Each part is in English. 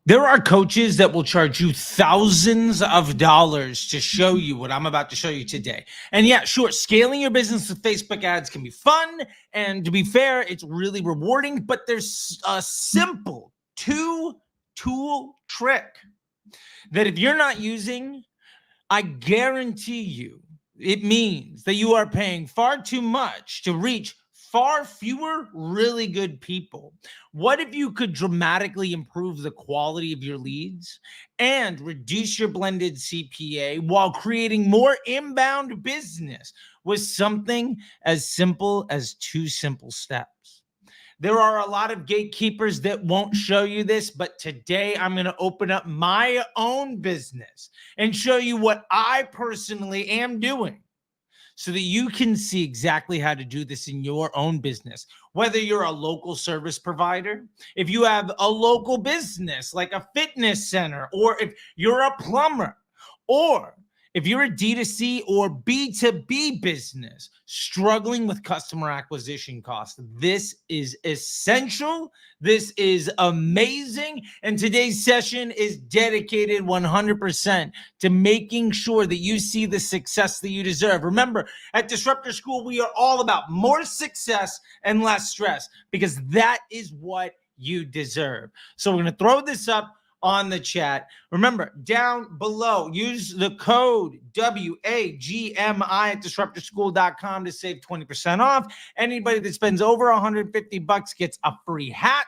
There are coaches that will charge you thousands of dollars to show you what I'm about to show you today. And yeah, sure, scaling your business with Facebook ads can be fun. And to be fair, it's really rewarding, but there's a simple two-tool trick that if you're not using, I guarantee you, it means that you are paying far too much to reach far fewer really good people. What if you could dramatically improve the quality of your leads and reduce your blended CPA while creating more inbound business with something as simple as 2 simple steps? There are a lot of gatekeepers that won't show you this, but today I'm going to open up my own business and show you what I personally am doing so that you can see exactly how to do this in your own business. Whether you're a local service provider, if you have a local business like a fitness center, or if you're a plumber, or if you're a D2C or B2B business struggling with customer acquisition costs, this is essential. This is amazing. And today's session is dedicated 100% to making sure that you see the success that you deserve. Remember, at Disruptor School, we are all about more success and less stress, because that is what you deserve. So we're going to throw this up on the chat. Remember, down below, use the code WAGMI at disruptorschool.com to save 20% off. Anybody that spends over $150 gets a free hat,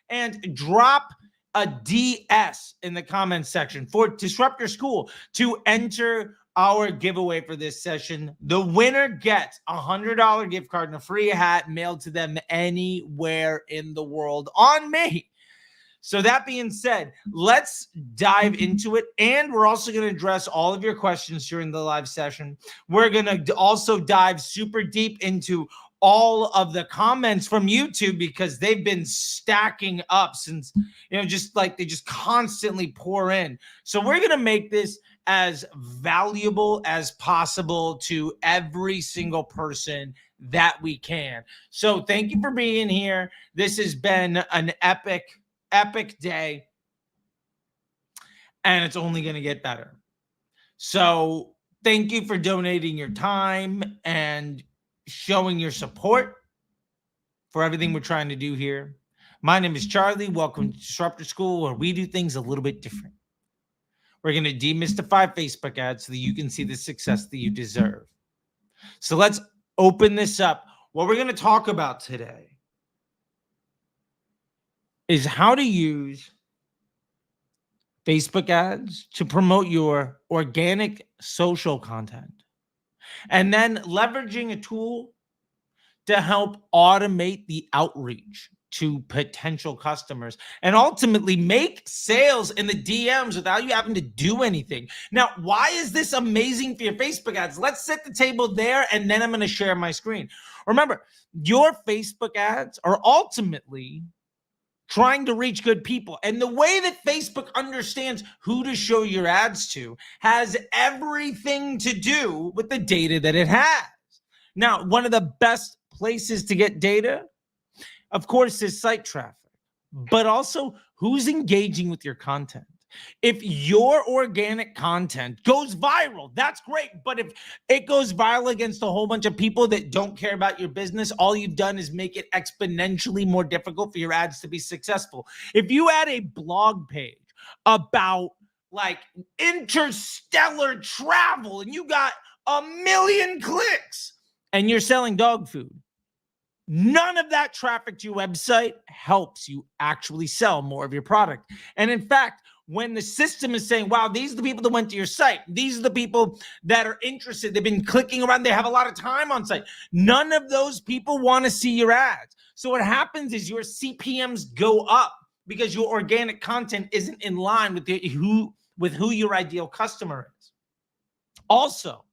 and drop a DS in the comments section for Disruptor School to enter our giveaway for this session. The winner gets a $100 gift card and a free hat mailed to them anywhere in the world on me. So that being said, let's dive into it. And we're also going to address all of your questions during the live session. We're going to also dive super deep into all of the comments from YouTube, because they've been stacking up since, just like they just constantly pour in. So we're going to make this as valuable as possible to every single person that we can. So thank you for being here. This has been an epic day, and it's only going to get better. So thank you for donating your time and showing your support for everything we're trying to do here. My name is Charlie. Welcome to Disruptor School, where we do things a little bit different. We're going to demystify Facebook ads so that you can see the success that you deserve. So let's open this up. What we're going to talk about today is how to use Facebook ads to promote your organic social content, and then leveraging a tool to help automate the outreach to potential customers and ultimately make sales in the DMs without you having to do anything. Now, why is this amazing for your Facebook ads? Let's set the table there, and then I'm going to share my screen. Remember, your Facebook ads are ultimately trying to reach good people. And the way that Facebook understands who to show your ads to has everything to do with the data that it has. Now, one of the best places to get data, of course, is site traffic, but also who's engaging with your content. If your organic content goes viral, that's great. But if it goes viral against a whole bunch of people that don't care about your business, all you've done is make it exponentially more difficult for your ads to be successful. If you had a blog page about like interstellar travel and you got 1 million clicks and you're selling dog food, none of that traffic to your website helps you actually sell more of your product. And in fact, when the system is saying, wow, these are the people that went to your site, these are the people that are interested, they've been clicking around, they have a lot of time on site, none of those people want to see your ads. So what happens is your CPMs go up because your organic content isn't in line with who your ideal customer is. Also,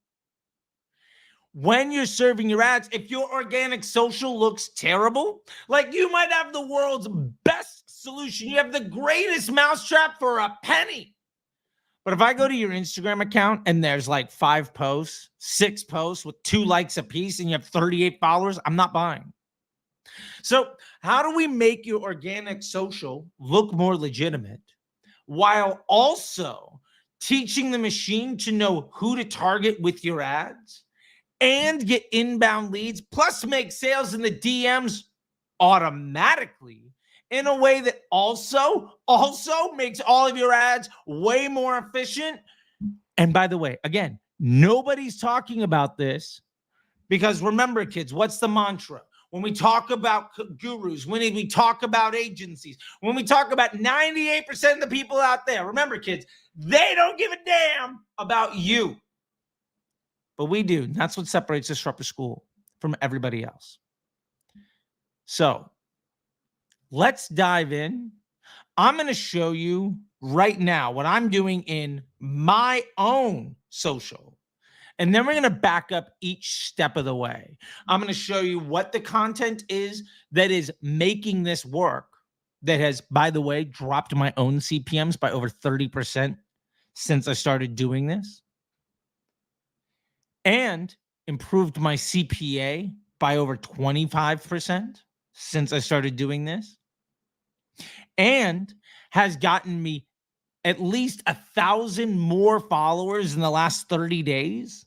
when you're serving your ads, if your organic social looks terrible, like you might have the world's best solution, you have the greatest mousetrap for a penny. But if I go to your Instagram account and there's like 5 posts, 6 posts with 2 likes a piece, and you have 38 followers, I'm not buying. So How do we make your organic social look more legitimate while also teaching the machine to know who to target with your ads and get inbound leads, plus make sales in the DMs automatically in a way that also makes all of your ads way more efficient? And by the way, again, nobody's talking about this because remember, kids, what's the mantra? When we talk about gurus, when we talk about agencies, when we talk about 98% of the people out there, remember, kids, they don't give a damn about you. But we do. That's what separates Disruptor School from everybody else. So let's dive in. I'm going to show you right now what I'm doing in my own social. And then we're going to back up each step of the way. I'm going to show you what the content is that is making this work, that has, by the way, dropped my own CPMs by over 30% since I started doing this, and improved my CPA by over 25% since I started doing this, and has gotten me at least 1,000 more followers in the last 30 days,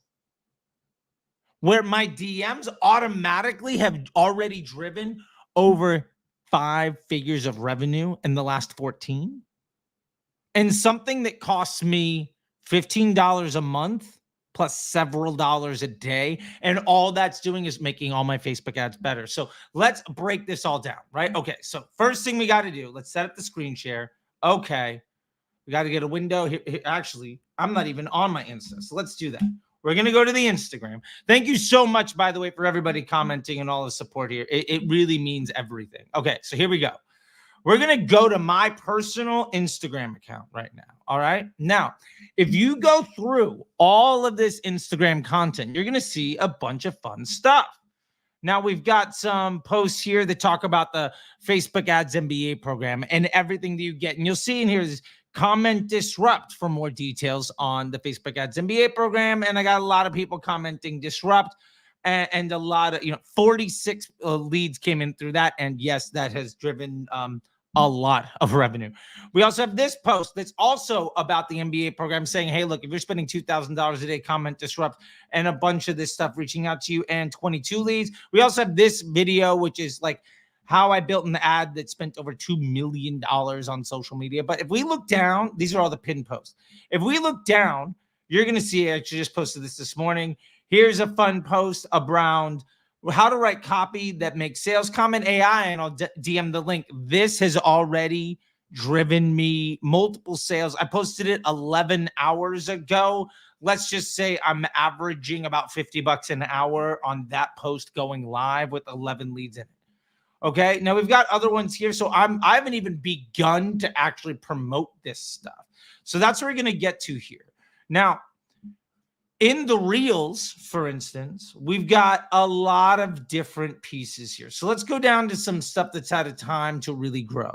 where my DMs automatically have already driven over 5 figures of revenue in the last 14. And something that costs me $15 a month plus several dollars a day. And all that's doing is making all my Facebook ads better. So let's break this all down, right? Okay, so first thing we got to do, let's set up the screen share. Okay, we got to get a window here. Actually, I'm not even on my Insta, so let's do that. We're going to go to the Instagram. Thank you so much, by the way, for everybody commenting and all the support here. It really means everything. Okay, so here we go. We're going to go to my personal Instagram account right now. All right. Now, if you go through all of this Instagram content, you're going to see a bunch of fun stuff. Now, we've got some posts here that talk about the Facebook Ads MBA program and everything that you get. And you'll see in here is comment disrupt for more details on the Facebook Ads MBA program. And I got a lot of people commenting disrupt, and a lot of, 46 leads came in through that. And yes, that has driven a lot of revenue. We also have this post that's also about the MBA program saying, hey, look, if you're spending $2,000 a day, comment disrupt, and a bunch of this stuff reaching out to you, and 22 leads. We also have this video, which is like how I built an ad that spent over $2 million on social media. But if we look down, these are all the pinned posts. If we look down, you're going to see, I actually just posted this morning. Here's a fun post around how to write copy that makes sales. Comment AI, and I'll DM the link. This has already driven me multiple sales. I posted it 11 hours ago. Let's just say I'm averaging about $50 an hour on that post going live with 11 leads in it. Okay, now we've got other ones here. So I haven't even begun to actually promote this stuff. So that's what we're going to get to here. Now, in the reels, for instance, we've got a lot of different pieces here. So let's go down to some stuff that's had a time to really grow.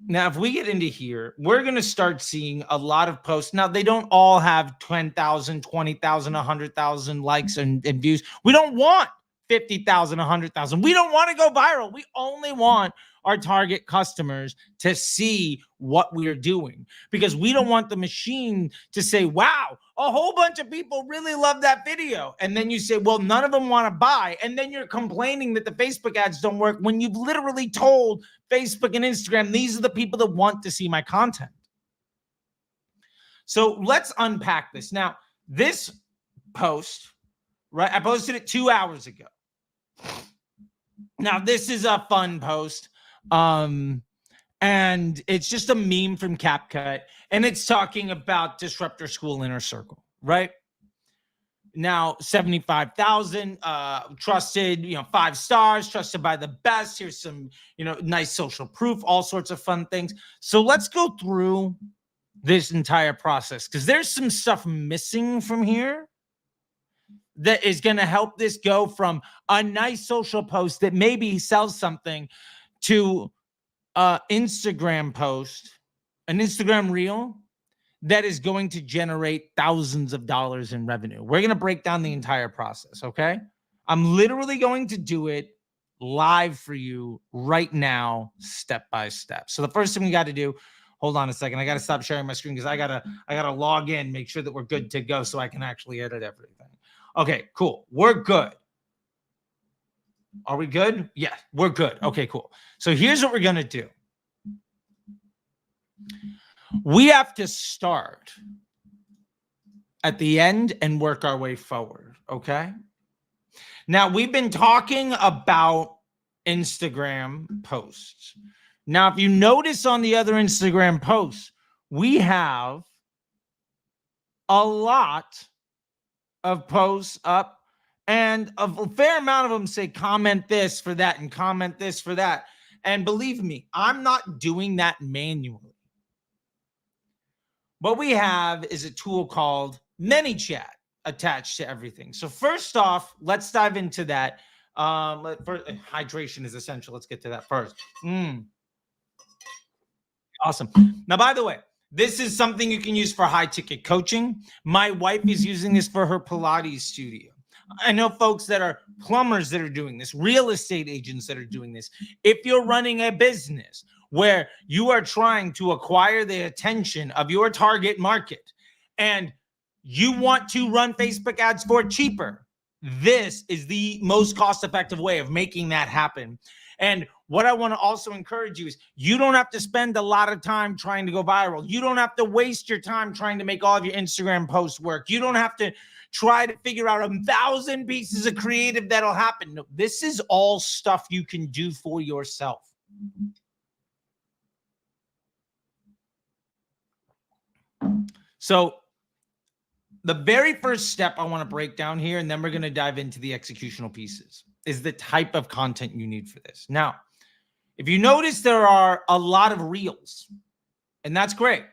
Now, if we get into here, we're going to start seeing a lot of posts. Now, they don't all have 10,000, 20,000, 100,000 likes and views. We don't want 50,000, 100,000. We don't want to go viral. We only want our target customers to see what we are doing, because we don't want the machine to say, wow, a whole bunch of people really love that video. And then you say, well, none of them want to buy. And then you're complaining that the Facebook ads don't work when you've literally told Facebook and Instagram, these are the people that want to see my content. So let's unpack this. Now, this post, right? I posted it 2 hours ago. Now, this is a fun post. And it's just a meme from CapCut, and it's talking about Disruptor School Inner Circle, right? Now, 75,000, trusted, 5 stars, trusted by the best. Here's some, nice social proof, all sorts of fun things. So let's go through this entire process, because there's some stuff missing from here that is going to help this go from a nice social post that maybe sells something to an Instagram post, an Instagram reel that is going to generate thousands of dollars in revenue. We're going to break down the entire process, okay? I'm literally going to do it live for you right now, step by step. So the first thing we got to do, hold on a second. I got to stop sharing my screen because I gotta log in, make sure that we're good to go so I can actually edit everything. Okay, cool. We're good. Are we good? Yeah, we're good. Okay, cool. So here's what we're gonna do. We have to start at the end and work our way forward. Okay. Now we've been talking about Instagram posts. Now, if you notice on the other Instagram posts, we have a lot of posts up, and a fair amount of them say comment this for that and comment this for that. And believe me, I'm not doing that manually. What we have is a tool called ManyChat attached to everything. So first off, let's dive into that. Hydration is essential. Let's get to that first. Awesome. Now, by the way, this is something you can use for high ticket coaching. My wife is using this for her Pilates studio. I know folks that are plumbers that are doing this, real estate agents that are doing this. If you're running a business where you are trying to acquire the attention of your target market and you want to run Facebook ads for cheaper, this is the most cost-effective way of making that happen. And what I want to also encourage you is you don't have to spend a lot of time trying to go viral. You don't have to waste your time trying to make all of your Instagram posts work. You don't have to try to figure out 1,000 pieces of creative that'll happen. No, this is all stuff you can do for yourself. So the very first step I want to break down here, and then we're going to dive into the executional pieces, is the type of content you need for this. Now, if you notice, there are a lot of reels, and that's great.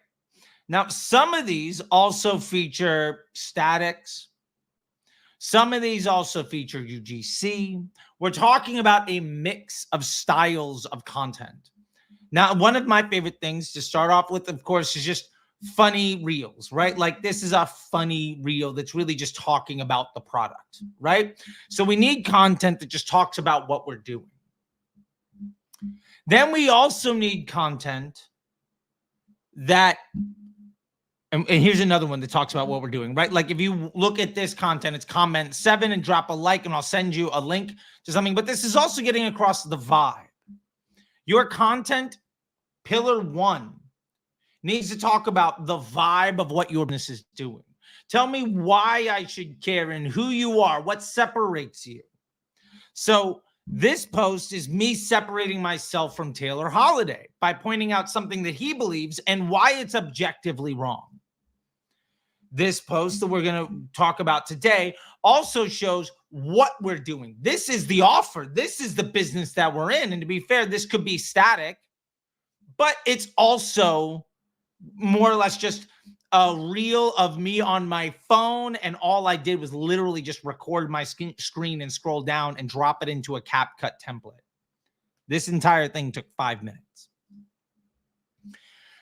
Now, some of these also feature statics. Some of these also feature UGC. We're talking about a mix of styles of content. Now, one of my favorite things to start off with, of course, is just funny reels, right? Like this is a funny reel that's really just talking about the product, right? So we need content that just talks about what we're doing. Then we also need content that, and here's another one that talks about what we're doing, right? Like if you look at this content, it's comment 7 and drop a like, and I'll send you a link to something. But this is also getting across the vibe. Your content, pillar 1, needs to talk about the vibe of what your business is doing. Tell me why I should care and who you are, what separates you. So this post is me separating myself from Taylor Holiday by pointing out something that he believes and why it's objectively wrong. This post that we're going to talk about today also shows what we're doing. This is the offer. This is the business that we're in. And to be fair, this could be static, but it's also more or less just a reel of me on my phone. And all I did was literally just record my screen and scroll down and drop it into a CapCut template. This entire thing took 5 minutes.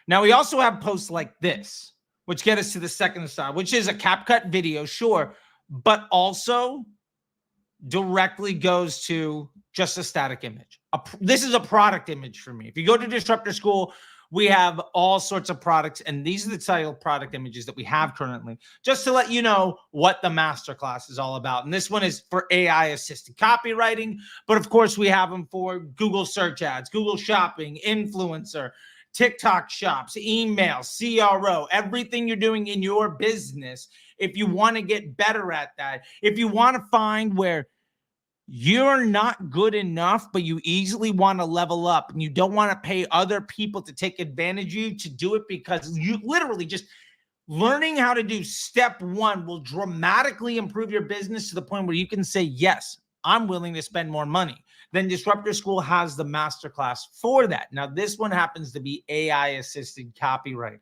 Now we also have posts like this, which get us to the second style, which is a CapCut video, sure, but also directly goes to just a static image. This is a product image for me. If you go to Disruptor School, we have all sorts of products, and these are the style product images that we have currently, just to let you know what the masterclass is all about. And this one is for AI-assisted copywriting, but of course we have them for Google search ads, Google shopping, influencer, TikTok shops, email, CRO, everything you're doing in your business. If you want to get better at that, if you want to find where you're not good enough, but you easily want to level up and you don't want to pay other people to take advantage of you to do it, because you literally just learning how to do step 1 will dramatically improve your business to the point where you can say, yes, I'm willing to spend more money. Then Disruptor School has the masterclass for that. Now, this one happens to be AI-assisted copywriting.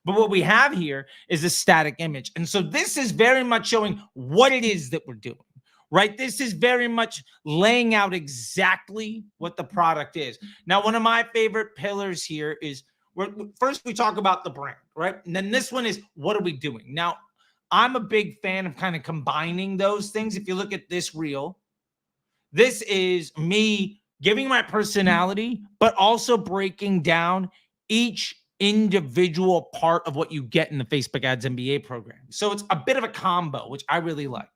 But what we have here is a static image. And so this is very much showing what it is that we're doing, right? This is very much laying out exactly what the product is. Now, one of my favorite pillars here is, first we talk about the brand, right? And then this one is, what are we doing? Now, I'm a big fan of kind of combining those things. If you look at this reel, This is me giving my personality, but also breaking down each individual part of what you get in the Facebook Ads MBA program. So it's a bit of a combo, which I really like.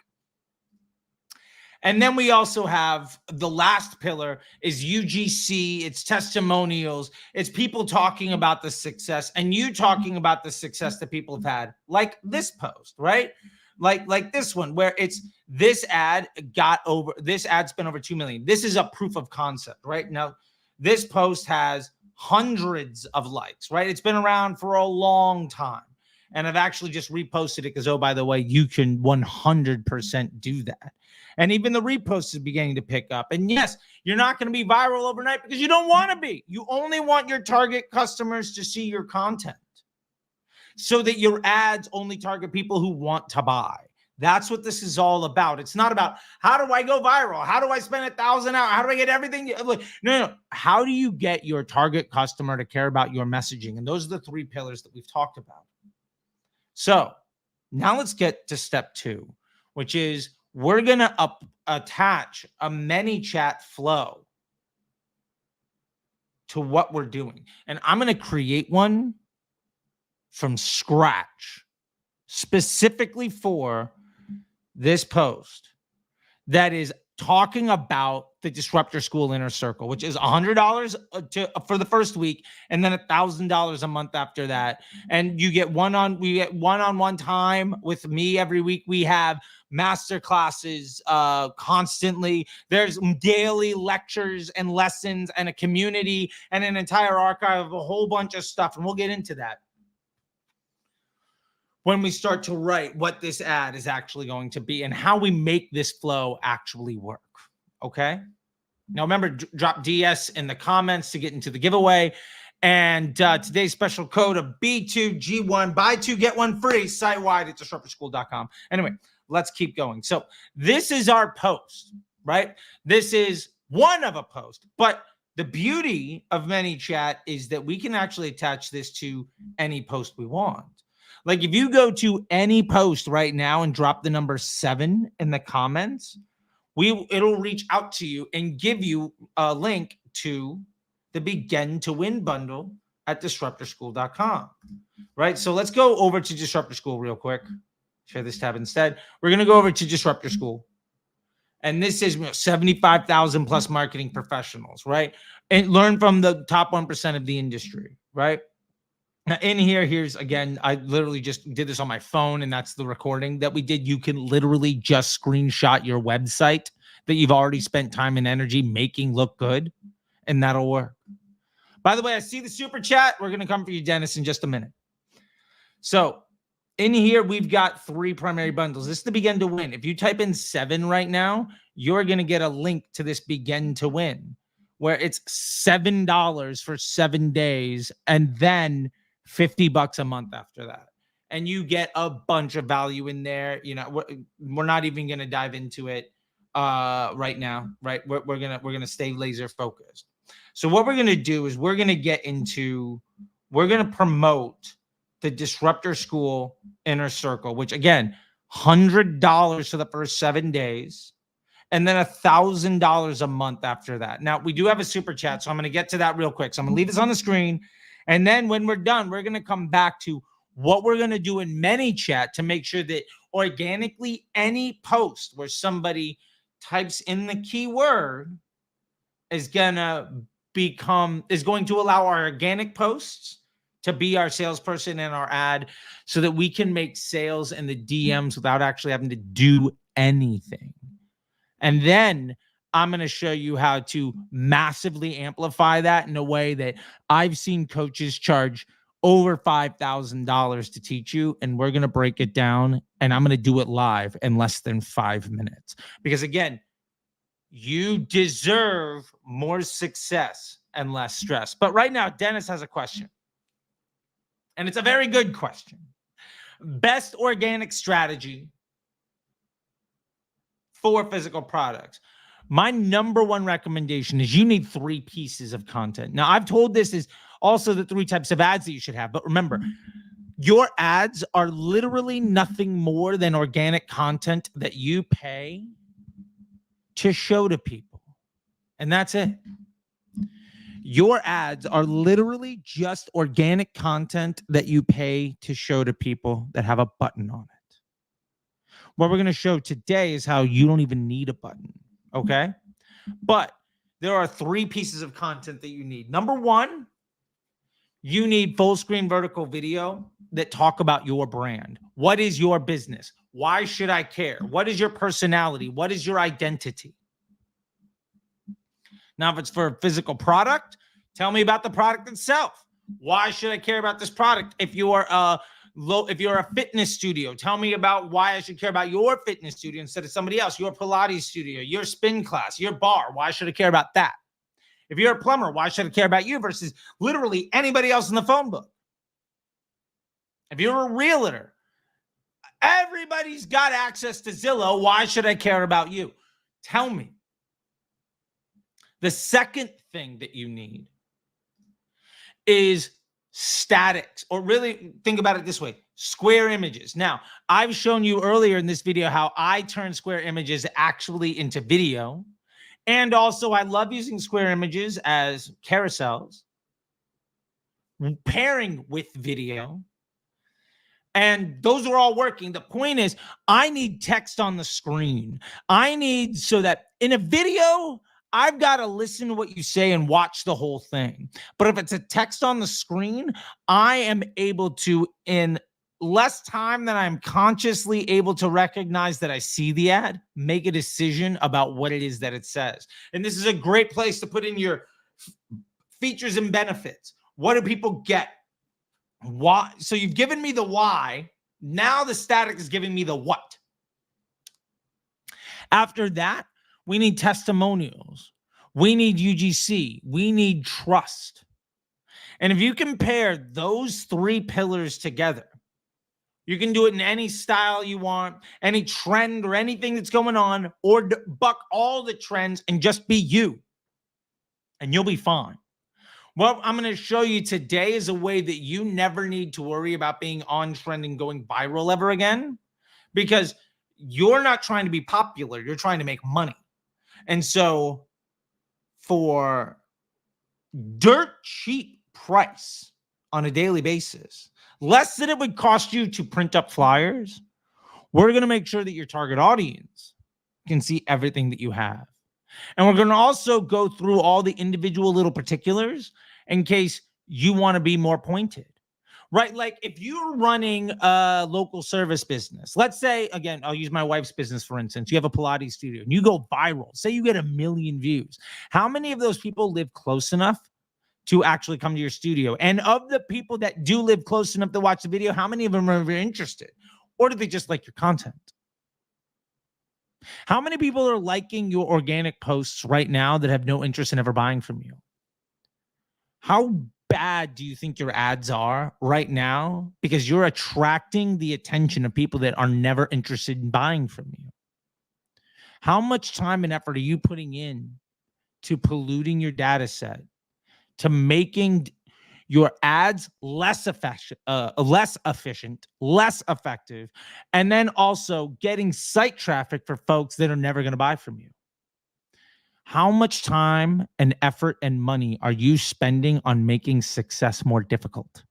And then we also have the last pillar is UGC, it's testimonials, it's people talking about the success and you talking about the success that people have had, like this post, right? Like this one where it's this ad spent over 2 million. This is a proof of concept, right? Now, this post has hundreds of likes, right? It's been around for a long time. And I've actually just reposted it because, oh, by the way, you can 100% do that. And even the repost is beginning to pick up. And yes, you're not going to be viral overnight because you don't want to be. You only want your target customers to see your content so that your ads only target people who want to buy. That's what this is all about. It's not about how do I go viral? How do I spend 1,000 hours? How do I get everything? No. How do you get your target customer to care about your messaging? And those are the 3 pillars that we've talked about. So now let's get to step 2, which is we're going to attach a ManyChat flow to what we're doing. And I'm going to create one from scratch specifically for this post that is talking about the Disruptor School Inner Circle, which is $100 for the first week and then $1,000 a month after that. And we get one-on-one time with me every week. We have master classes constantly. There's daily lectures and lessons and a community and an entire archive of a whole bunch of stuff. And we'll get into that when we start to write what this ad is actually going to be and how we make this flow actually work. Okay. Now remember, drop DS in the comments to get into the giveaway. And today's special code of B2G1, buy 2, get 1 free, site-wide at disruptorschool.com. Anyway, let's keep going. So this is our post, right? This is one of a post, but the beauty of ManyChat is that we can actually attach this to any post we want. Like if you go to any post right now and drop the number 7 in the comments, it'll reach out to you and give you a link to the Begin to Win bundle at disruptorschool.com, right? So let's go over to Disruptor School real quick. Share this tab instead. We're going to go over to Disruptor School. And this is 75,000 plus marketing professionals, right? And learn from the top 1% of the industry, right? Now in here's again, I literally just did this on my phone and that's the recording that we did. You can literally just screenshot your website that you've already spent time and energy making look good and that'll work. By the way, I see the super chat. We're going to come for you, Dennis, in just a minute. So in here, we've got 3 primary bundles. This is the Begin to Win. If you type in 7 right now, you're going to get a link to this Begin to Win where it's $7 for 7 days and then $50 a month after that. And you get a bunch of value in there. You know, we're not even going to dive into it right now, right? We're going to stay laser focused. So what we're going to do is we're going to promote the Disruptor School Inner Circle, which again, $100 for the first 7 days and then $1,000 a month after that. Now we do have a super chat, so I'm going to get to that real quick. So I'm going to leave this on the screen. And then when we're done, we're going to come back to what we're going to do in ManyChat to make sure that organically any post where somebody types in the keyword is going to allow our organic posts to be our salesperson and our ad so that we can make sales in the DMs without actually having to do anything. And then I'm going to show you how to massively amplify that in a way that I've seen coaches charge over $5,000 to teach you. And we're going to break it down and I'm going to do it live in less than 5 minutes. Because again, you deserve more success and less stress. But right now, Dennis has a question. And it's a very good question. Best organic strategy for physical products. My number one recommendation is you need 3 pieces of content. Now, I've told this is also the 3 types of ads that you should have. But remember, your ads are literally nothing more than organic content that you pay to show to people. And that's it. Your ads are literally just organic content that you pay to show to people that have a button on it. What we're going to show today is how you don't even need a button. Okay. But there are 3 pieces of content that you need. Number 1, you need full screen vertical video that talk about your brand. What is your business? Why should I care? What is your personality? What is your identity? Now, if it's for a physical product, tell me about the product itself. Why should I care about this product? If you're a fitness studio, tell me about why I should care about your fitness studio instead of somebody else. Your Pilates studio, your spin class, your bar. Why should I care about that? If you're a plumber, why should I care about you versus literally anybody else in the phone book? If you're a realtor, everybody's got access to Zillow. Why should I care about you? Tell me. The second thing that you need is statics, or really think about it this way, square images. Now, I've shown you earlier in this video how I turn square images actually into video. And also, I love using square images as carousels, pairing with video. And those are all working. The point is, I need text on the screen. I need so that in a video, I've got to listen to what you say and watch the whole thing. But if it's a text on the screen, I am able to, in less time than I'm consciously able to recognize that I see the ad, make a decision about what it is that it says. And this is a great place to put in your features and benefits. What do people get? Why? So you've given me the why. Now the static is giving me the what. After that, we need testimonials. We need UGC. We need trust. And if you compare those 3 pillars together, you can do it in any style you want, any trend or anything that's going on, or buck all the trends and just be you, and you'll be fine. What I'm going to show you today is a way that you never need to worry about being on trend and going viral ever again, because you're not trying to be popular. You're trying to make money. And so for dirt cheap price on a daily basis, less than it would cost you to print up flyers, we're going to make sure that your target audience can see everything that you have. And we're going to also go through all the individual little particulars in case you want to be more pointed, right? Like if you're running a local service business, let's say, again, I'll use my wife's business, for instance, you have a Pilates studio and you go viral, say you get 1 million views. How many of those people live close enough to actually come to your studio? And of the people that do live close enough to watch the video, how many of them are interested? Or do they just like your content? How many people are liking your organic posts right now that have no interest in ever buying from you? How bad do you think your ads are right now? Because you're attracting the attention of people that are never interested in buying from you. How much time and effort are you putting in to polluting your data set, to making your ads less efficient, less effective, and then also getting site traffic for folks that are never going to buy from you? How much time and effort and money are you spending on making success more difficult?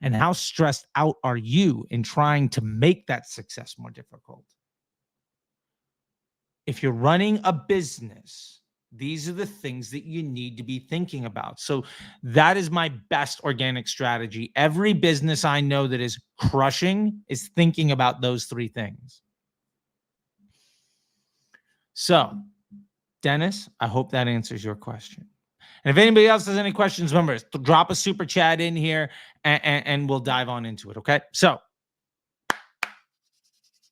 And how stressed out are you in trying to make that success more difficult? If you're running a business, these are the things that you need to be thinking about. So that is my best organic strategy. Every business I know that is crushing is thinking about those 3 things. So, Dennis, I hope that answers your question. And if anybody else has any questions, remember, drop a super chat in here and we'll dive on into it, okay? So,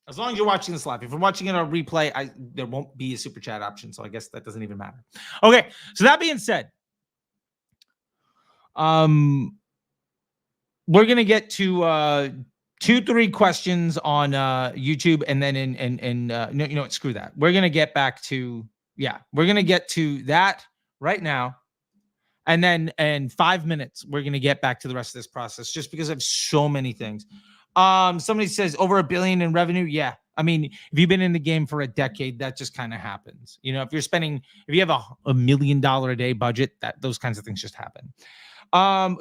as long as you're watching this live. If you're watching it on replay, there won't be a super chat option, so I guess that doesn't even matter. Okay, so that being said, we're gonna get to 2-3 questions on YouTube, and then no, you know what? Screw that. We're gonna get back to we're gonna get to that right now, and then in 5 minutes we're gonna get back to the rest of this process, just because I have so many things. Somebody says over $1 billion in revenue. Yeah, I mean, if you've been in the game for a decade, that just kind of happens. You know, if you have a $1 million a day budget, those kinds of things just happen.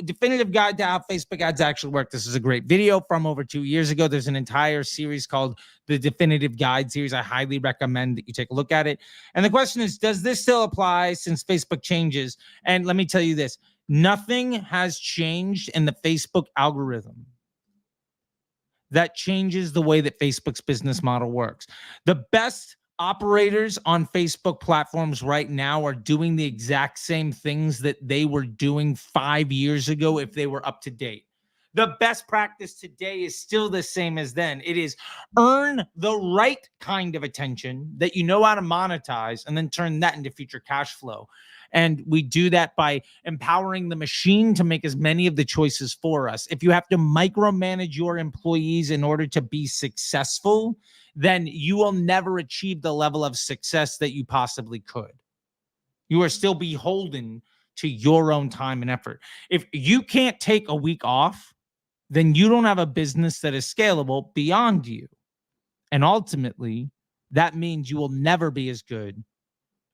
Definitive guide to how Facebook ads actually work. This is a great video from over 2 years ago. There's an entire series called the Definitive Guide series. I highly recommend that you take a look at it. And the question is, does this still apply since Facebook changes? And let me tell you this, nothing has changed in the Facebook algorithm that changes the way that Facebook's business model works. The best operators on Facebook platforms right now are doing the exact same things that they were doing 5 years ago if they were up to date. The best practice today is still the same as then. It is earn the right kind of attention that you know how to monetize and then turn that into future cash flow. And we do that by empowering the machine to make as many of the choices for us. If you have to micromanage your employees in order to be successful, then you will never achieve the level of success that you possibly could. You are still beholden to your own time and effort. If you can't take a week off, then you don't have a business that is scalable beyond you. And ultimately, that means you will never be as good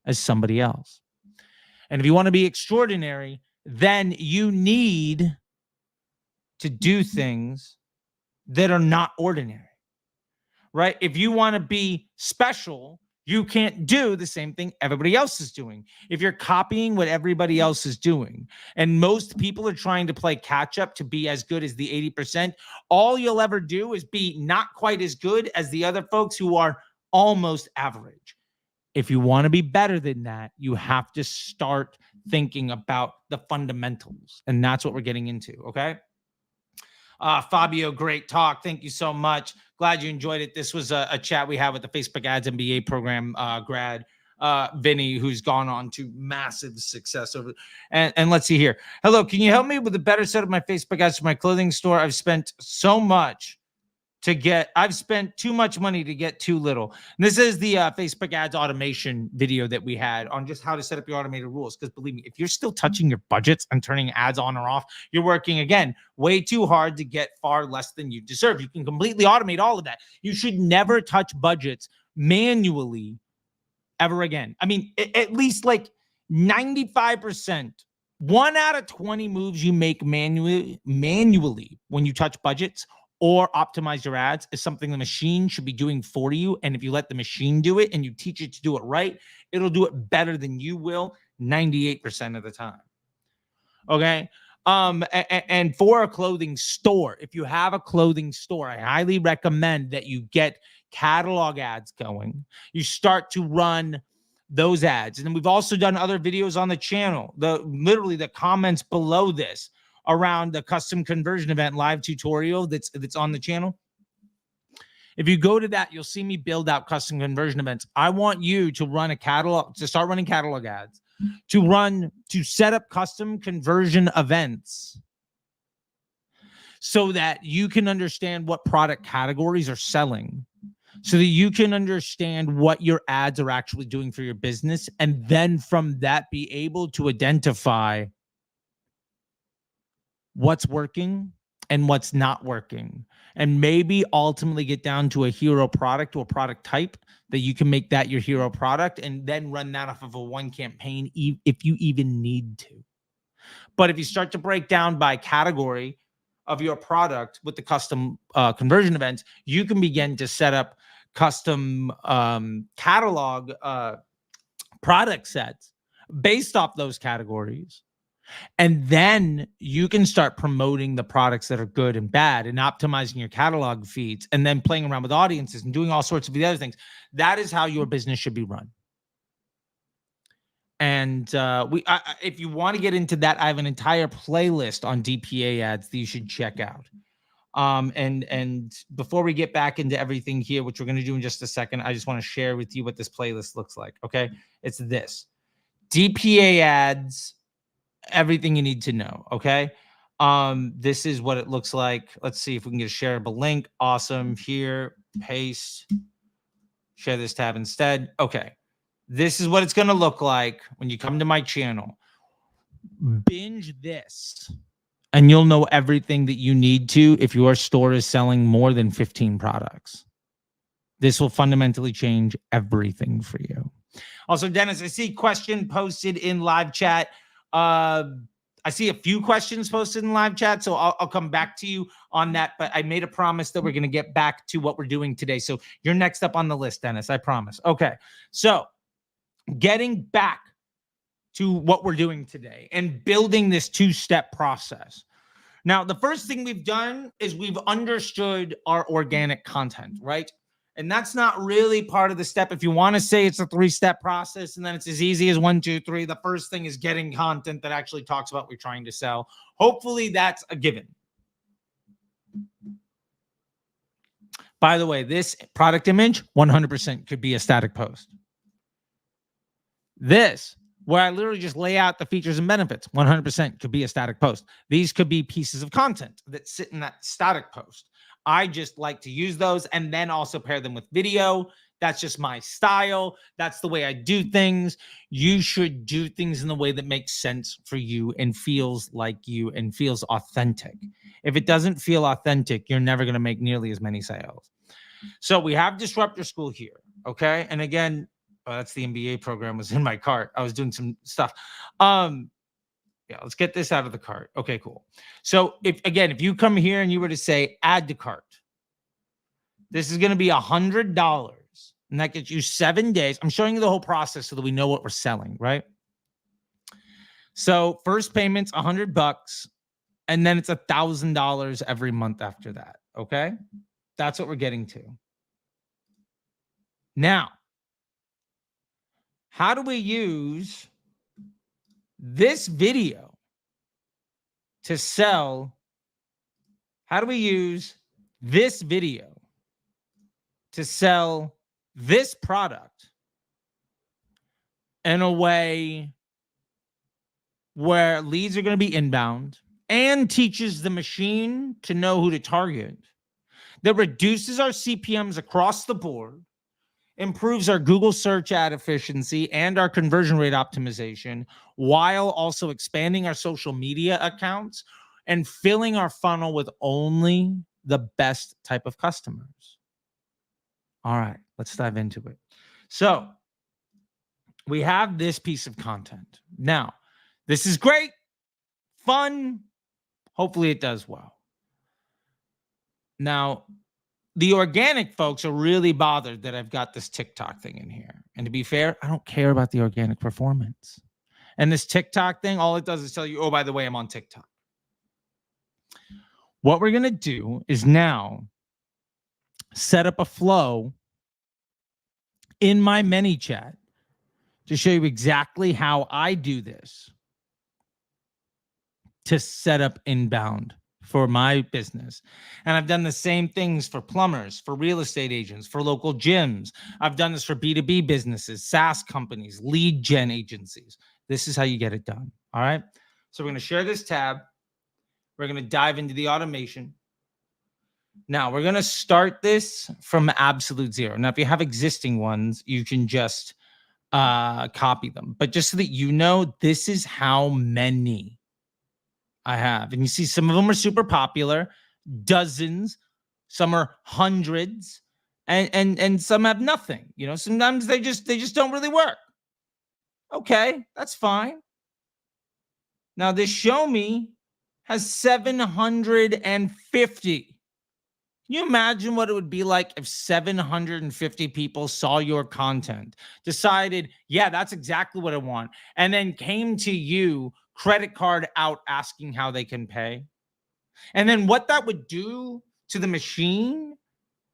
as somebody else. And if you want to be extraordinary, then you need to do things that are not ordinary, right? If you want to be special, you can't do the same thing everybody else is doing. If you're copying what everybody else is doing, and most people are trying to play catch up to be as good as the 80%, all you'll ever do is be not quite as good as the other folks who are almost average. If you want to be better than that, you have to start thinking about the fundamentals. And that's what we're getting into, okay? Fabio, great talk. Thank you so much. Glad you enjoyed it. This was a chat we had with the Facebook Ads MBA program grad, Vinny, who's gone on to massive success over. And let's see here. Hello, can you help me with a better set of my Facebook ads for my clothing store? I've spent too much money to get too little. And this is the Facebook ads automation video that we had on just how to set up your automated rules. Because believe me, if you're still touching your budgets and turning ads on or off, you're working, again, way too hard to get far less than you deserve. You can completely automate all of that. You should never touch budgets manually ever again. I mean, at least like 95%. 1 out of 20 moves you make manually when you touch budgets or optimize your ads is something the machine should be doing for you. And if you let the machine do it and you teach it to do it right, it'll do it better than you will 98% of the time. Okay. And for a clothing store, if you have a clothing store, I highly recommend that you get catalog ads going. You start to run those ads. And then we've also done other videos on the channel, literally the comments below this around the custom conversion event live tutorial that's on the channel. If you go to that, you'll see me build out custom conversion events. I want you to start running catalog ads, to set up custom conversion events so that you can understand what product categories are selling, so that you can understand what your ads are actually doing for your business. And then from that, be able to identify what's working and what's not working, and maybe ultimately get down to a hero product or product type that you can make that your hero product and then run that off of a one campaign if you even need to. But if you start to break down by category of your product with the custom conversion events, you can begin to set up custom catalog product sets based off those categories. And then you can start promoting the products that are good and bad and optimizing your catalog feeds and then playing around with audiences and doing all sorts of the other things. That is how your business should be run. And if you want to get into that, I have an entire playlist on DPA ads that you should check out. And before we get back into everything here, which we're going to do in just a second, I just want to share with you what this playlist looks like. Okay. It's this: DPA ads, everything you need to know. Okay. This is what it looks like. Let's see if we can get a shareable link. Awesome. Here, paste, share this tab instead. Okay. This is what it's going to look like when you come to my channel. Binge this, and you'll know everything that you need to if your store is selling more than 15 products. This will fundamentally change everything for you. Also, Dennis, I see question posted in live chat. I see a few questions posted in live chat, so I'll come back to you on that. But I made a promise that we're going to get back to what we're doing today. So you're next up on the list, Dennis. I promise. Okay. So getting back to what we're doing today and building this two-step process. Now, the first thing we've done is we've understood our organic content, right? And that's not really part of the step. If you want to say it's a three-step process and then it's as easy as 1, 2, 3, the first thing is getting content that actually talks about what you're trying to sell. Hopefully that's a given. By the way, this product image 100% could be a static post. This, where I literally just lay out the features and benefits, 100% could be a static post. These could be pieces of content that sit in that static post. I just like to use those and then also pair them with video. That's just my style. That's the way I do things. You should do things in the way that makes sense for you and feels like you and feels authentic. If it doesn't feel authentic, you're never going to make nearly as many sales. So we have Disruptor School here, okay? And again, that's the MBA program was in my cart. I was doing some stuff. Yeah, let's get this out of the cart. Okay, cool. So if you come here and you were to say add to cart, this is going to be $100 and that gets you 7 days. I'm showing you the whole process so that we know what we're selling, right? So first payment's $100 and then it's $1,000 every month after that. Okay. That's what we're getting to. Now, how do we use this video to sell? How do we use this video to sell this product in a way where leads are going to be inbound and teaches the machine to know who to target, that reduces our CPMs across the board, improves our Google search ad efficiency and our conversion rate optimization, while also expanding our social media accounts and filling our funnel with only the best type of customers? All right, let's dive into it. So we have this piece of content. Now, this is great, fun. Hopefully it does well. Now, the organic folks are really bothered that I've got this TikTok thing in here. And to be fair, I don't care about the organic performance. And this TikTok thing, all it does is tell you, oh, by the way, I'm on TikTok. What we're going to do is now set up a flow in my ManyChat to show you exactly how I do this to set up inbound for my business. And I've done the same things for plumbers, for real estate agents, for local gyms. I've done this for B2B businesses, SaaS companies, lead gen agencies. This is how you get it done. All right. So we're going to share this tab. We're going to dive into the automation. Now we're going to start this from absolute zero. Now, if you have existing ones, you can just copy them. But just so that you know, this is how many I have. And you see some of them are super popular, dozens, some are hundreds, and some have nothing. You know, sometimes they just don't really work. Okay, that's fine. Now this show me has 750. Can you imagine what it would be like if 750 people saw your content, decided, yeah, that's exactly what I want, and then came to you, credit card out, asking how they can pay? And then what that would do to the machine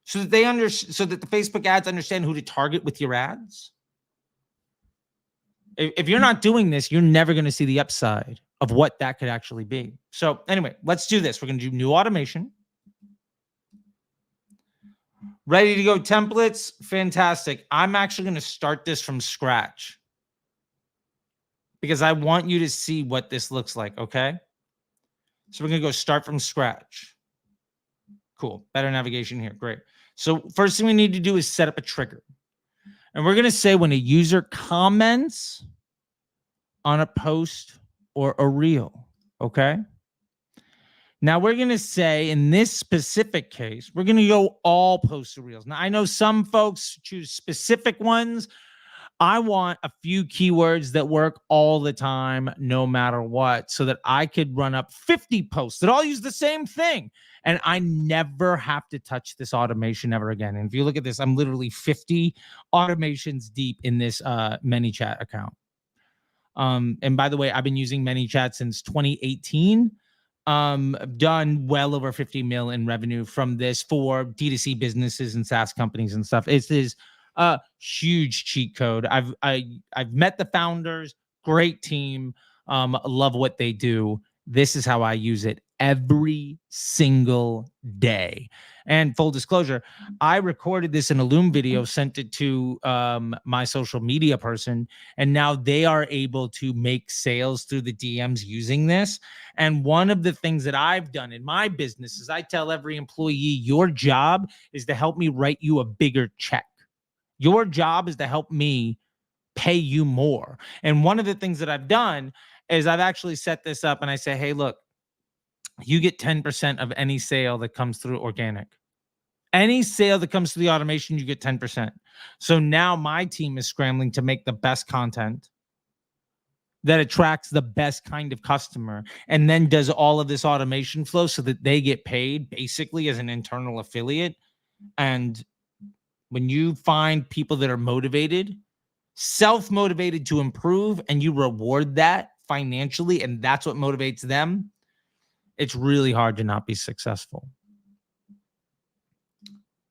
so that the Facebook ads understand who to target with your ads? If you're not doing this, you're never going to see the upside of what that could actually be. So anyway, let's do this. We're going to do new automation. Ready to go templates? Fantastic. I'm actually going to start this from scratch because I want you to see what this looks like, okay? So we're going to go start from scratch. Cool. Better navigation here. Great. So first thing we need to do is set up a trigger. And we're going to say when a user comments on a post or a reel, okay? Now we're going to say in this specific case, we're going to go all poster reels. Now I know some folks choose specific ones. I want a few keywords that work all the time, no matter what, so that I could run up 50 posts that all use the same thing. And I never have to touch this automation ever again. And if you look at this, I'm literally 50 automations deep in this ManyChat account. And by the way, I've been using ManyChat since 2018. I've done well over 50 mil in revenue from this for D2C businesses and SaaS companies and stuff. It is a huge cheat code. I've met the founders, great team. Love what they do. This is how I use it every single day. And full disclosure, I recorded this in a Loom video, sent it to my social media person, and now they are able to make sales through the DMs using this. And one of the things that I've done in my business is I tell every employee, your job is to help me write you a bigger check. Your job is to help me pay you more. And one of the things that I've done is I've actually set this up and I say, hey, look, you get 10% of any sale that comes through organic. Any sale that comes through the automation, you get 10%. So now my team is scrambling to make the best content that attracts the best kind of customer and then does all of this automation flow so that they get paid basically as an internal affiliate. And when you find people that are motivated, self-motivated to improve, and you reward that financially, and that's what motivates them, it's really hard to not be successful.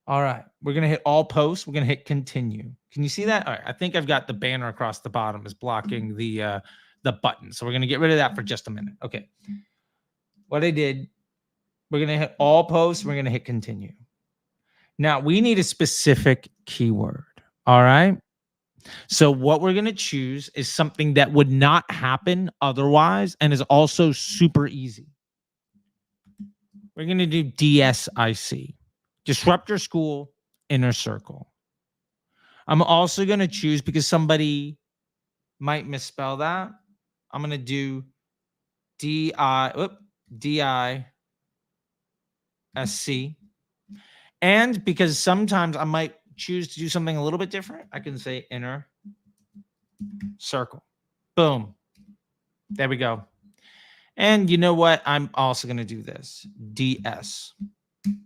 All right, we're going to hit all posts. We're going to hit continue. Can you see that? All right, I think I've got the banner across the bottom is blocking the button. So we're going to get rid of that for just a minute. Okay. What I did, we're going to hit all posts. We're going to hit continue. Now, we need a specific keyword. All right. So what we're going to choose is something that would not happen otherwise and is also super easy. We're going to do DSIC, Disruptor School, Inner Circle. I'm also going to choose, because somebody might misspell that, I'm going to do DISC. And because sometimes I might choose to do something a little bit different, I can say Inner Circle. Boom. There we go. And you know what? I'm also going to do this. DS.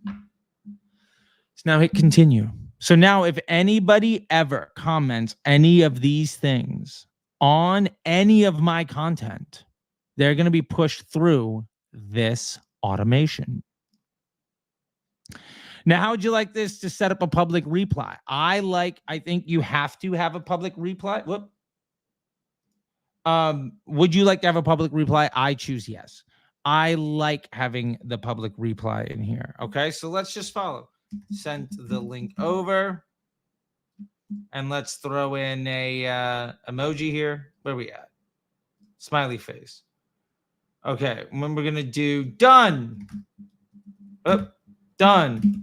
So now hit continue. So now if anybody ever comments any of these things on any of my content, they're going to be pushed through this automation. Now, how would you like this to set up a public reply? I think you have to have a public reply. Whoop. Would you like to have a public reply? I choose yes. I like having the public reply in here. Okay, so let's just follow. Send the link over. And let's throw in a emoji here. Where are we at? Smiley face. Okay, when we're going to do done. Oh, done.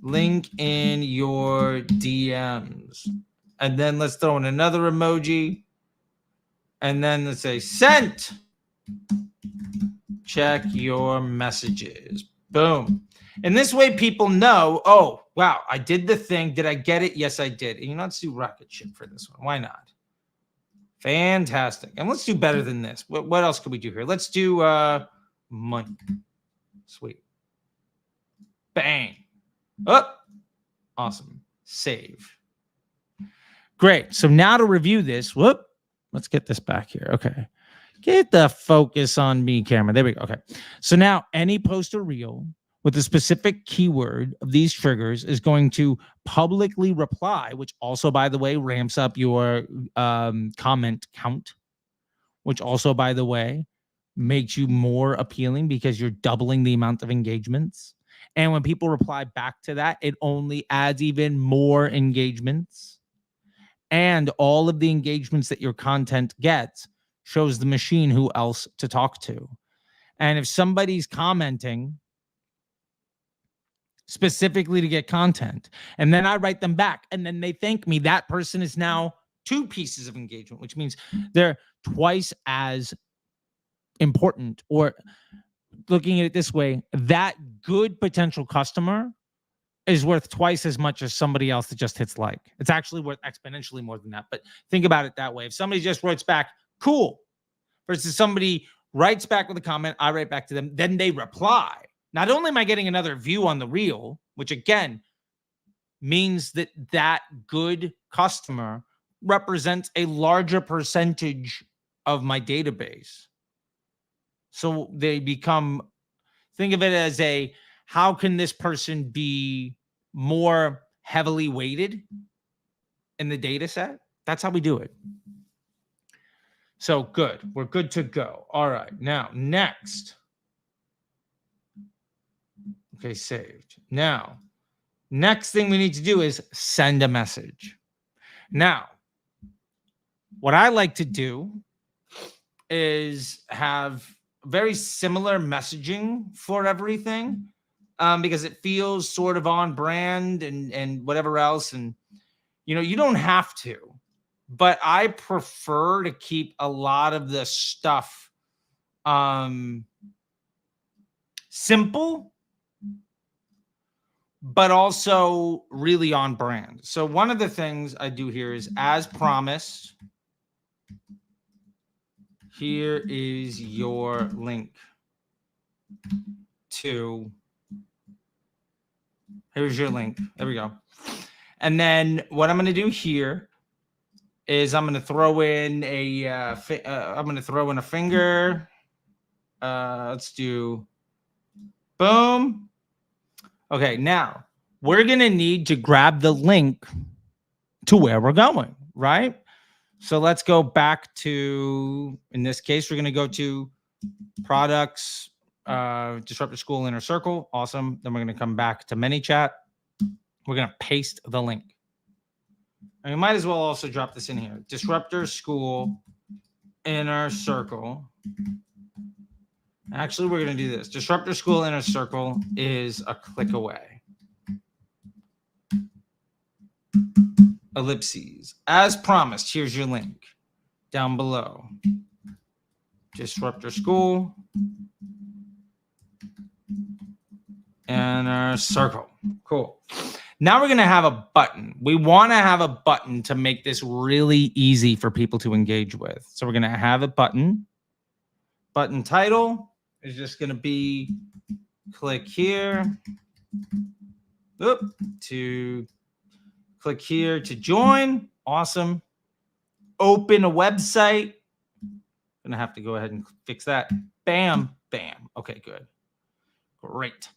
Link in your DMs. And then let's throw in another emoji. And then let's say sent. Check your messages. Boom. And this way people know, oh, wow, I did the thing. Did I get it? Yes, I did. And you know, let's do rocket ship for this one. Why not? Fantastic. And let's do better than this. What else could we do here? Let's do money. Sweet. Bang. Oh, awesome. Save. Great. So now to review this, whoop. Let's get this back here. Okay. Get the focus on me, camera. There we go. Okay. So now any post or reel with a specific keyword of these triggers is going to publicly reply, which also, by the way, ramps up your comment count, which also, by the way, makes you more appealing because you're doubling the amount of engagements. And when people reply back to that, it only adds even more engagements. And all of the engagements that your content gets shows the machine who else to talk to. And if somebody's commenting specifically to get content, and then I write them back, and then they thank me, that person is now 2 pieces of engagement, which means they're twice as important, or looking at it this way, that good potential customer is worth twice as much as somebody else that just hits like. It's actually worth exponentially more than that. But think about it that way. If somebody just writes back, cool, versus somebody writes back with a comment, I write back to them, then they reply. Not only am I getting another view on the reel, which again means that that good customer represents a larger percentage of my database. So they become, think of it as a, how can this person be more heavily weighted in the data set? That's how we do it. So good. We're good to go. All right. Now, next. Okay, saved. Now, next thing we need to do is send a message. Now, what I like to do is have very similar messaging for everything, because it feels sort of on brand and whatever else. And, you know, you don't have to, but I prefer to keep a lot of the stuff simple, but also really on brand. So one of the things I do here is, as promised, here is your link to, here's your link. There we go. And then what I'm going to do here is I'm going to throw in a, I'm going to throw in a finger. Let's do, boom. Okay, now we're going to need to grab the link to where we're going, right? So let's go back to, in this case, we're going to go to products, Disruptor School Inner Circle. Awesome. Then we're going to come back to ManyChat. We're going to paste the link. And we might as well also drop this in here. Disruptor School Inner Circle. Actually, we're going to do this. Disruptor School Inner Circle is a click away. Ellipses. As promised, here's your link down below. Disruptor School Inner Circle. Cool. Now we're going to have a button. We want to have a button to make this really easy for people to engage with. So we're going to have a button. Button title is just going to be click here. To click here to join. Awesome. Open a website. Going to have to go ahead and fix that. Bam, bam. Okay, good. Great.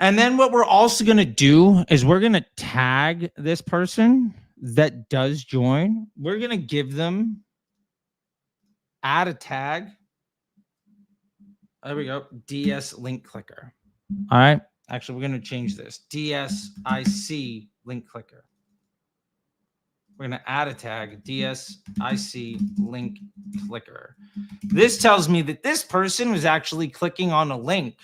And then what we're also going to do is we're going to tag this person that does join. We're going to give them, add a tag. There we go. DS link clicker. All right. Actually, we're going to change this. DSIC link clicker. We're going to add a tag. DSIC link clicker. This tells me that this person was actually clicking on a link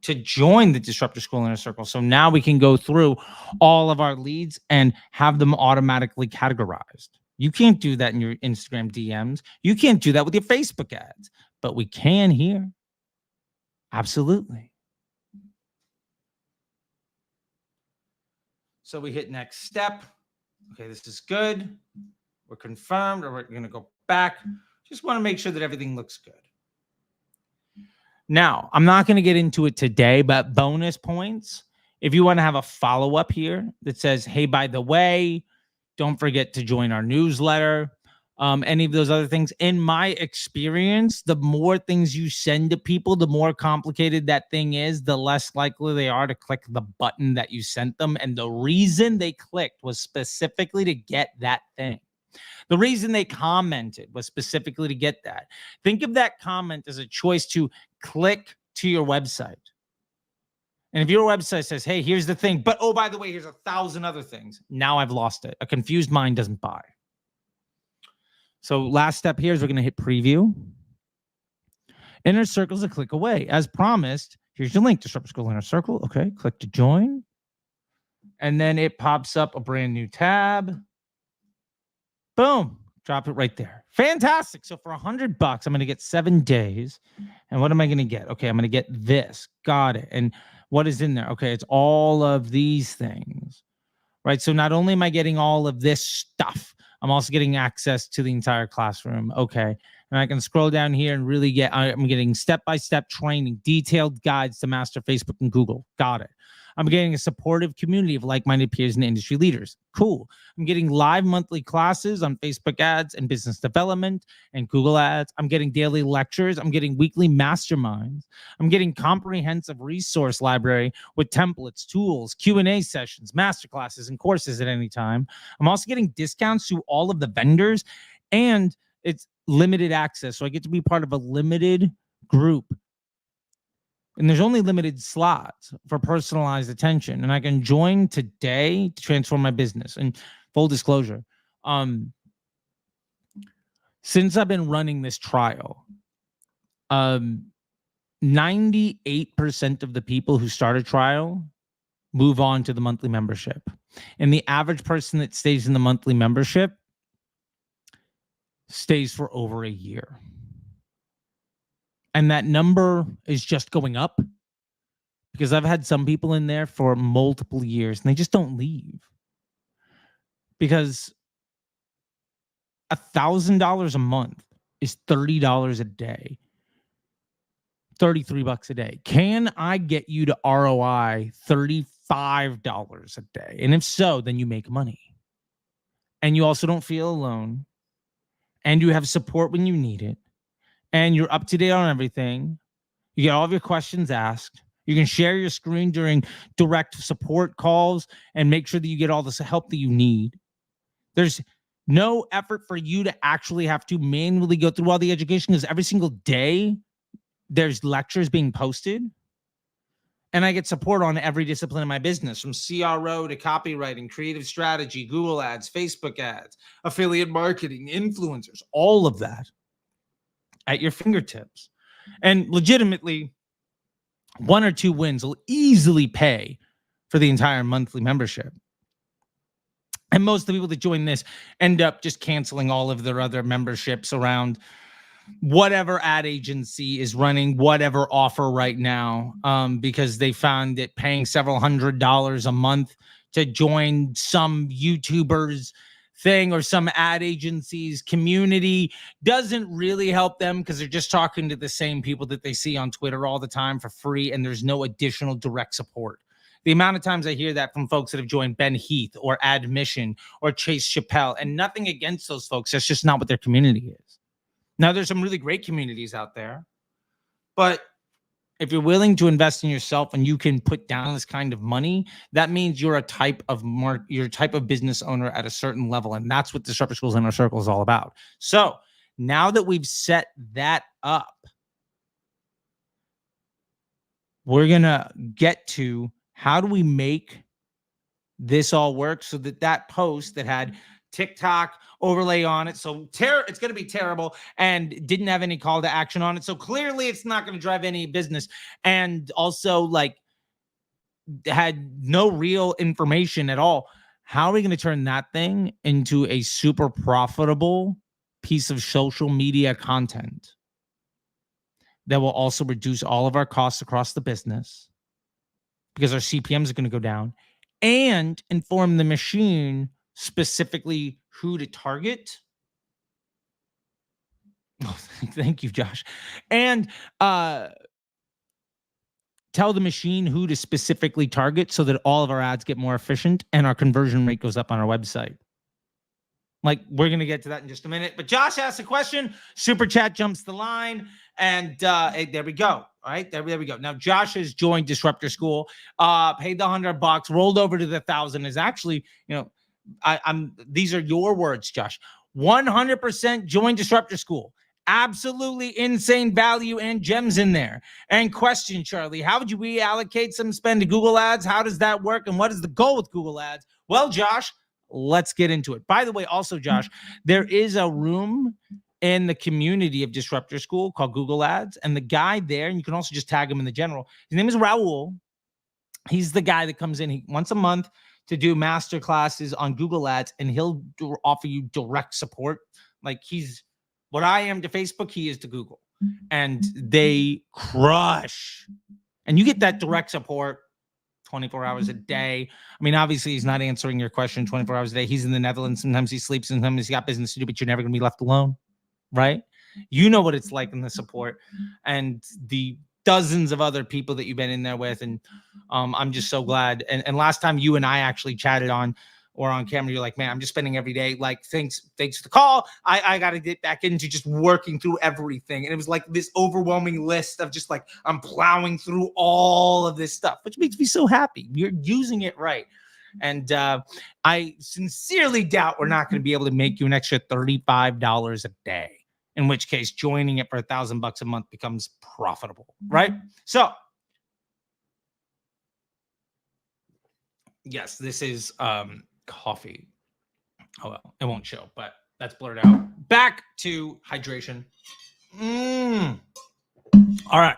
to join the Disruptor School Inner Circle. So now we can go through all of our leads and have them automatically categorized. You can't do that in your Instagram DMs. You can't do that with your Facebook ads, but we can here. Absolutely. So we hit next step. Okay, this is good. We're confirmed, or we're going to go back. Just want to make sure that everything looks good. Now, I'm not going to get into it today, but bonus points. If you want to have a follow-up here that says, hey, by the way, don't forget to join our newsletter. Any of those other things. In my experience, the more things you send to people, the more complicated that thing is, the less likely they are to click the button that you sent them. And the reason they clicked was specifically to get that thing. The reason they commented was specifically to get that. Think of that comment as a choice to click to your website. And if your website says, hey, here's the thing, but oh, by the way, here's 1,000 other things. Now I've lost it. A confused mind doesn't buy. So last step here is we're going to hit preview. Inner Circle is a click away. As promised, here's your link, Disruptor School Inner Circle. Okay, click to join. And then it pops up a brand new tab. Boom. Drop it right there. Fantastic. So for $100, I'm going to get 7 days. And what am I going to get? Okay, I'm going to get this. Got it. And what is in there? Okay, it's all of these things, right? So not only am I getting all of this stuff, I'm also getting access to the entire classroom. Okay. And I can scroll down here and really I'm getting step-by-step training, detailed guides to master Facebook and Google. Got it. I'm getting a supportive community of like-minded peers and industry leaders. Cool. I'm getting live monthly classes on Facebook ads and business development and Google ads. I'm getting daily lectures. I'm getting weekly masterminds. I'm getting comprehensive resource library with templates, tools, Q&A sessions, masterclasses, and courses at any time. I'm also getting discounts to all of the vendors, and it's limited access. So I get to be part of a limited group. And there's only limited slots for personalized attention. And I can join today to transform my business. And full disclosure, since I've been running this trial, 98% of the people who start a trial move on to the monthly membership. And the average person that stays in the monthly membership stays for over a year. And that number is just going up because I've had some people in there for multiple years and they just don't leave. Because $1,000 a month is $30 a day. $33 a day. Can I get you to ROI $35 a day? And if so, then you make money. And you also don't feel alone. And you have support when you need it. And you're up to date on everything. You get all of your questions asked. You can share your screen during direct support calls and make sure that you get all the help that you need. There's no effort for you to actually have to manually go through all the education because every single day there's lectures being posted. And I get support on every discipline in my business, from CRO to copywriting, creative strategy, Google ads, Facebook ads, affiliate marketing, influencers, all of that at your fingertips. And legitimately, 1 or 2 wins will easily pay for the entire monthly membership. And most of the people that join this end up just canceling all of their other memberships around whatever ad agency is running whatever offer right now, because they found that paying several $100s a month to join some YouTubers thing or some ad agency's community doesn't really help them because they're just talking to the same people that they see on Twitter all the time for free, and there's no additional direct support. The amount of times I hear that from folks that have joined Ben Heath or Admission or Chase Chappelle, and nothing against those folks, that's just not what their community is. Now, there's some really great communities out there, but if you're willing to invest in yourself and you can put down this kind of money, that means you're a type of business owner at a certain level, and that's what Disruptor School's Inner Circle is all about. So now that we've set that up, we're gonna get to how do we make this all work so that that post that had TikTok overlay on it, so it's going to be terrible, and didn't have any call to action on it, so clearly it's not going to drive any business, and also like had no real information at all. How are we going to turn that thing into a super profitable piece of social media content that will also reduce all of our costs across the business because our CPMs are going to go down, and inform the machine specifically who to target? Oh, thank you, Josh. And tell the machine who to specifically target so that all of our ads get more efficient and our conversion rate goes up on our website. Like, we're going to get to that in just a minute. But Josh asked a question. Super chat jumps the line. And there we go. All right, there we go. Now, Josh has joined Disruptor School, paid the $100, rolled over to the 1,000. Is actually, these are your words, Josh. 100% join Disruptor School. Absolutely insane value and gems in there. And question, Charlie, how would you reallocate some spend to Google ads? How does that work? And what is the goal with Google ads? Well, Josh, let's get into it. By the way, also, Josh, there is a room in the community of Disruptor School called Google Ads. And the guy there, and you can also just tag him in the general, his name is Raul. He's the guy that comes in once a month to do master classes on Google Ads, and he'll offer you direct support, Like he's what I am to Facebook, he is to Google. And they crush. And you get that direct support 24 hours a day. I mean, obviously, he's not answering your question 24 hours a day. He's in the Netherlands. Sometimes he sleeps, sometimes he's got business to do, but you're never going to be left alone, right? You know what it's like in the support and the dozens of other people that you've been in there with. And I'm just so glad. And last time you and I actually chatted on camera, you're like, man, I'm just spending every day. Like, thanks for the call. I got to get back into just working through everything. And it was like this overwhelming list of just like, I'm plowing through all of this stuff, which makes me so happy. You're using it right. And I sincerely doubt we're not going to be able to make you an extra $35 a day, in which case joining it for $1,000 a month becomes profitable, right? So yes, this is coffee. Oh well, it won't show, but that's blurred out. Back to hydration. All right.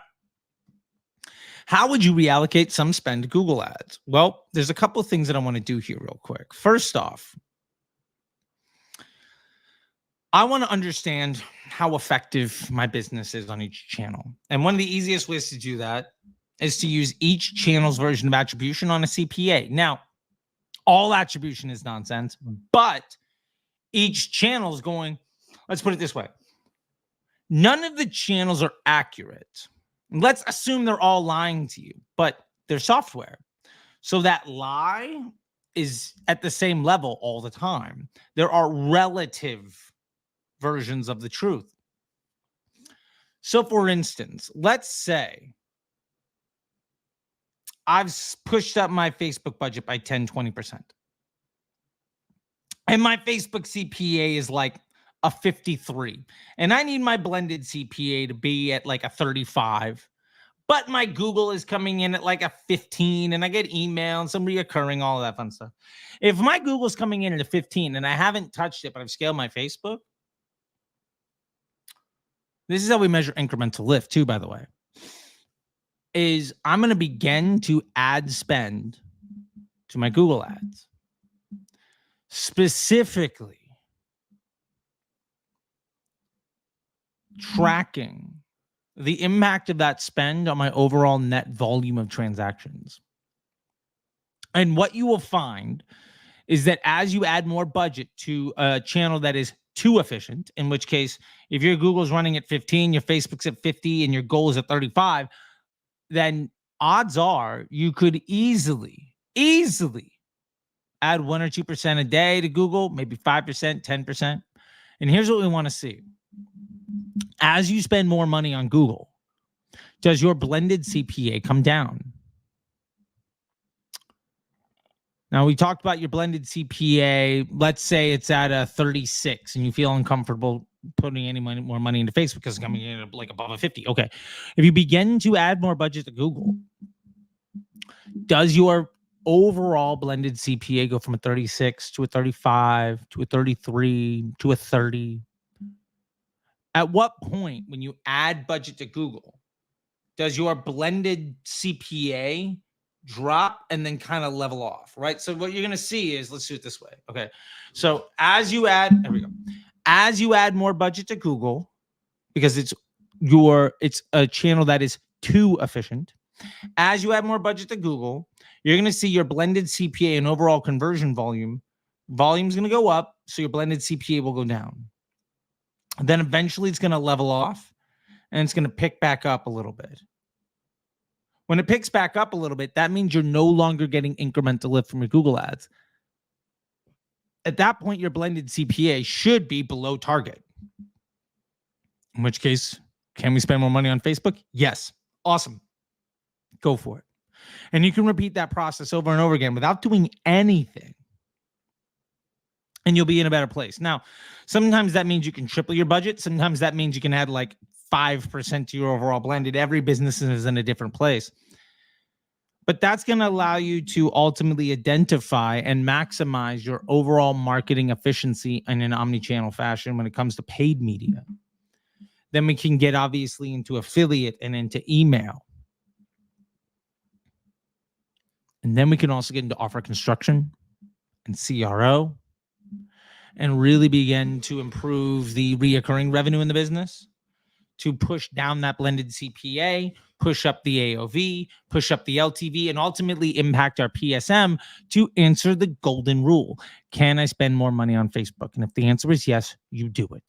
How would you reallocate some spend to Google Ads? Well, there's a couple of things that I want to do here real quick. First off, I want to understand how effective my business is on each channel. And one of the easiest ways to do that is to use each channel's version of attribution on a CPA. Now, all attribution is nonsense, but each channel is going, let's put it this way. None of the channels are accurate. Let's assume they're all lying to you, but they're software. So that lie is at the same level all the time. There are relative versions of the truth. So for instance, let's say I've pushed up my Facebook budget by 10, 20%. And my Facebook CPA is like a 53. And I need my blended CPA to be at like a 35. But my Google is coming in at like a 15. And I get email and some reoccurring, all of that fun stuff. If my Google's coming in at a 15 and I haven't touched it, but I've scaled my Facebook, this is how we measure incremental lift too, by the way, is I'm going to begin to add spend to my Google ads. Specifically, tracking the impact of that spend on my overall net volume of transactions. And what you will find is that as you add more budget to a channel that is too efficient, in which case, if your Google's running at 15, your Facebook's at 50, and your goal is at 35, then odds are you could easily add 1 or 2% a day to Google, maybe 5%, 10%. And here's what we want to see. As you spend more money on Google, does your blended CPA come down? Now, we talked about your blended CPA. Let's say it's at a 36 and you feel uncomfortable putting any more money into Facebook because it's coming in like above a 50. Okay. If you begin to add more budget to Google, does your overall blended CPA go from a 36 to a 35 to a 33 to a 30? At what point, when you add budget to Google, does your blended CPA drop and then kind of level off, right? So what you're going to see is, let's do it this way. Okay. So as you add, there we go. As you add more budget to Google, because it's a channel that is too efficient. As you add more budget to Google, you're going to see your blended CPA and overall conversion volume's going to go up. So your blended CPA will go down. Then eventually it's going to level off and it's going to pick back up a little bit. When it picks back up a little bit, that means you're no longer getting incremental lift from your Google ads. At that point, your blended CPA should be below target. In which case, can we spend more money on Facebook? Yes. Awesome. Go for it. And you can repeat that process over and over again without doing anything. And you'll be in a better place. Now, sometimes that means you can triple your budget. Sometimes that means you can add like 5% to your overall blended. Every business is in a different place. But that's going to allow you to ultimately identify and maximize your overall marketing efficiency in an omni-channel fashion when it comes to paid media. Then we can get obviously into affiliate and into email. And then we can also get into offer construction and CRO. and really begin to improve the reoccurring revenue in the business, to push down that blended CPA, push up the AOV, push up the LTV, and ultimately impact our PSM to answer the golden rule. Can I spend more money on Facebook? And if the answer is yes, you do it.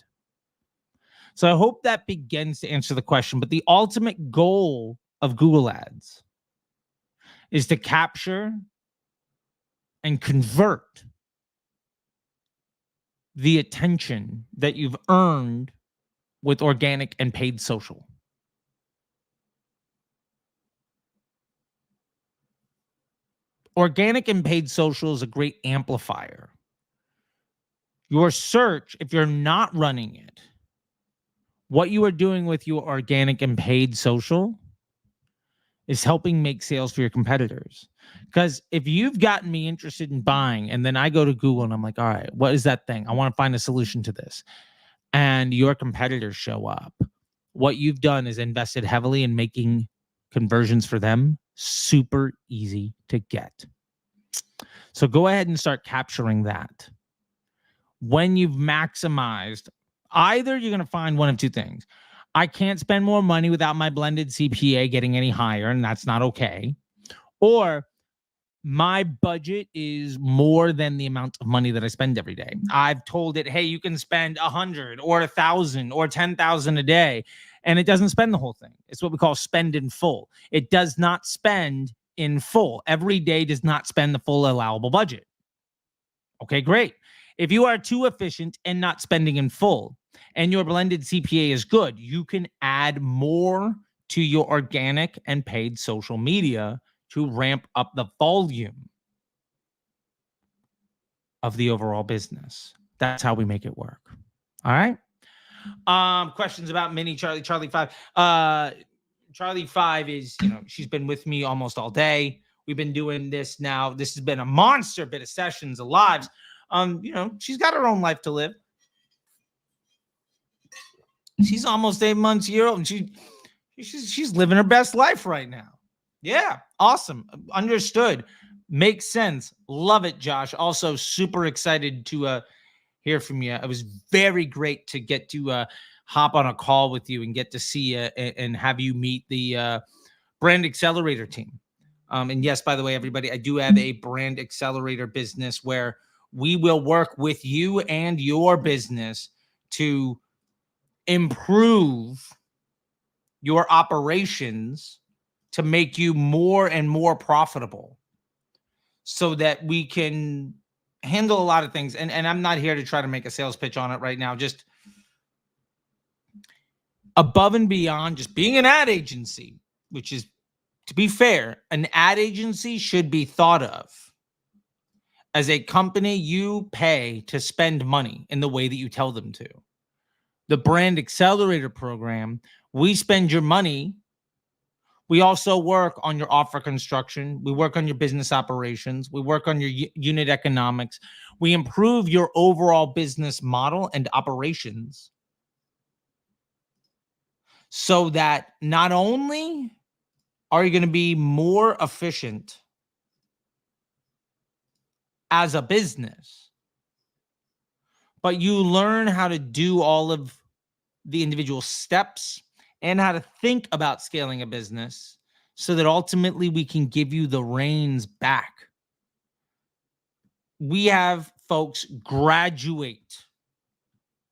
So I hope that begins to answer the question. But the ultimate goal of Google Ads is to capture and convert the attention that you've earned with organic and paid social. Organic and paid social is a great amplifier. Your search, if you're not running it, what you are doing with your organic and paid social is helping make sales for your competitors. Because if you've gotten me interested in buying, and then I go to Google and I'm like, all right, what is that thing? I want to find a solution to this. And your competitors show up. What you've done is invested heavily in making conversions for them super easy to get. So go ahead and start capturing that. When you've maximized, either you're going to find one of two things. I can't spend more money without my blended CPA getting any higher, and that's not okay. Or my budget is more than the amount of money that I spend every day. I've told it, hey, you can spend 100 or 1,000 or 10,000 a day, and it doesn't spend the whole thing. It's what we call spend in full. It does not spend in full. Every day does not spend the full allowable budget. Okay, great. If you are too efficient and not spending in full, and your blended CPA is good, you can add more to your organic and paid social media to ramp up the volume of the overall business. That's how we make it work. All right. Questions about Mini Charley, Charley 5. Charley 5 is, she's been with me almost all day. We've been doing this now. This has been a monster bit of sessions, of lives. She's got her own life to live. She's almost 8 months, year old, and she's living her best life right now. Yeah, awesome. Understood. Makes sense. Love it, Josh. Also, super excited to hear from you. It was very great to get to hop on a call with you and get to see you and have you meet the Brand Accelerator team. And yes, by the way, everybody, I do have a Brand Accelerator business where we will work with you and your business to improve your operations to make you more and more profitable so that we can handle a lot of things. And I'm not here to try to make a sales pitch on it right now. Just above and beyond just being an ad agency, which is, to be fair, an ad agency should be thought of as a company you pay to spend money in the way that you tell them to. The Brand Accelerator program, we spend your money. We also work on your offer construction. We work on your business operations. We work on your unit economics. We improve your overall business model and operations so that not only are you going to be more efficient as a business, but you learn how to do all of the individual steps and how to think about scaling a business so that ultimately we can give you the reins back. We have folks graduate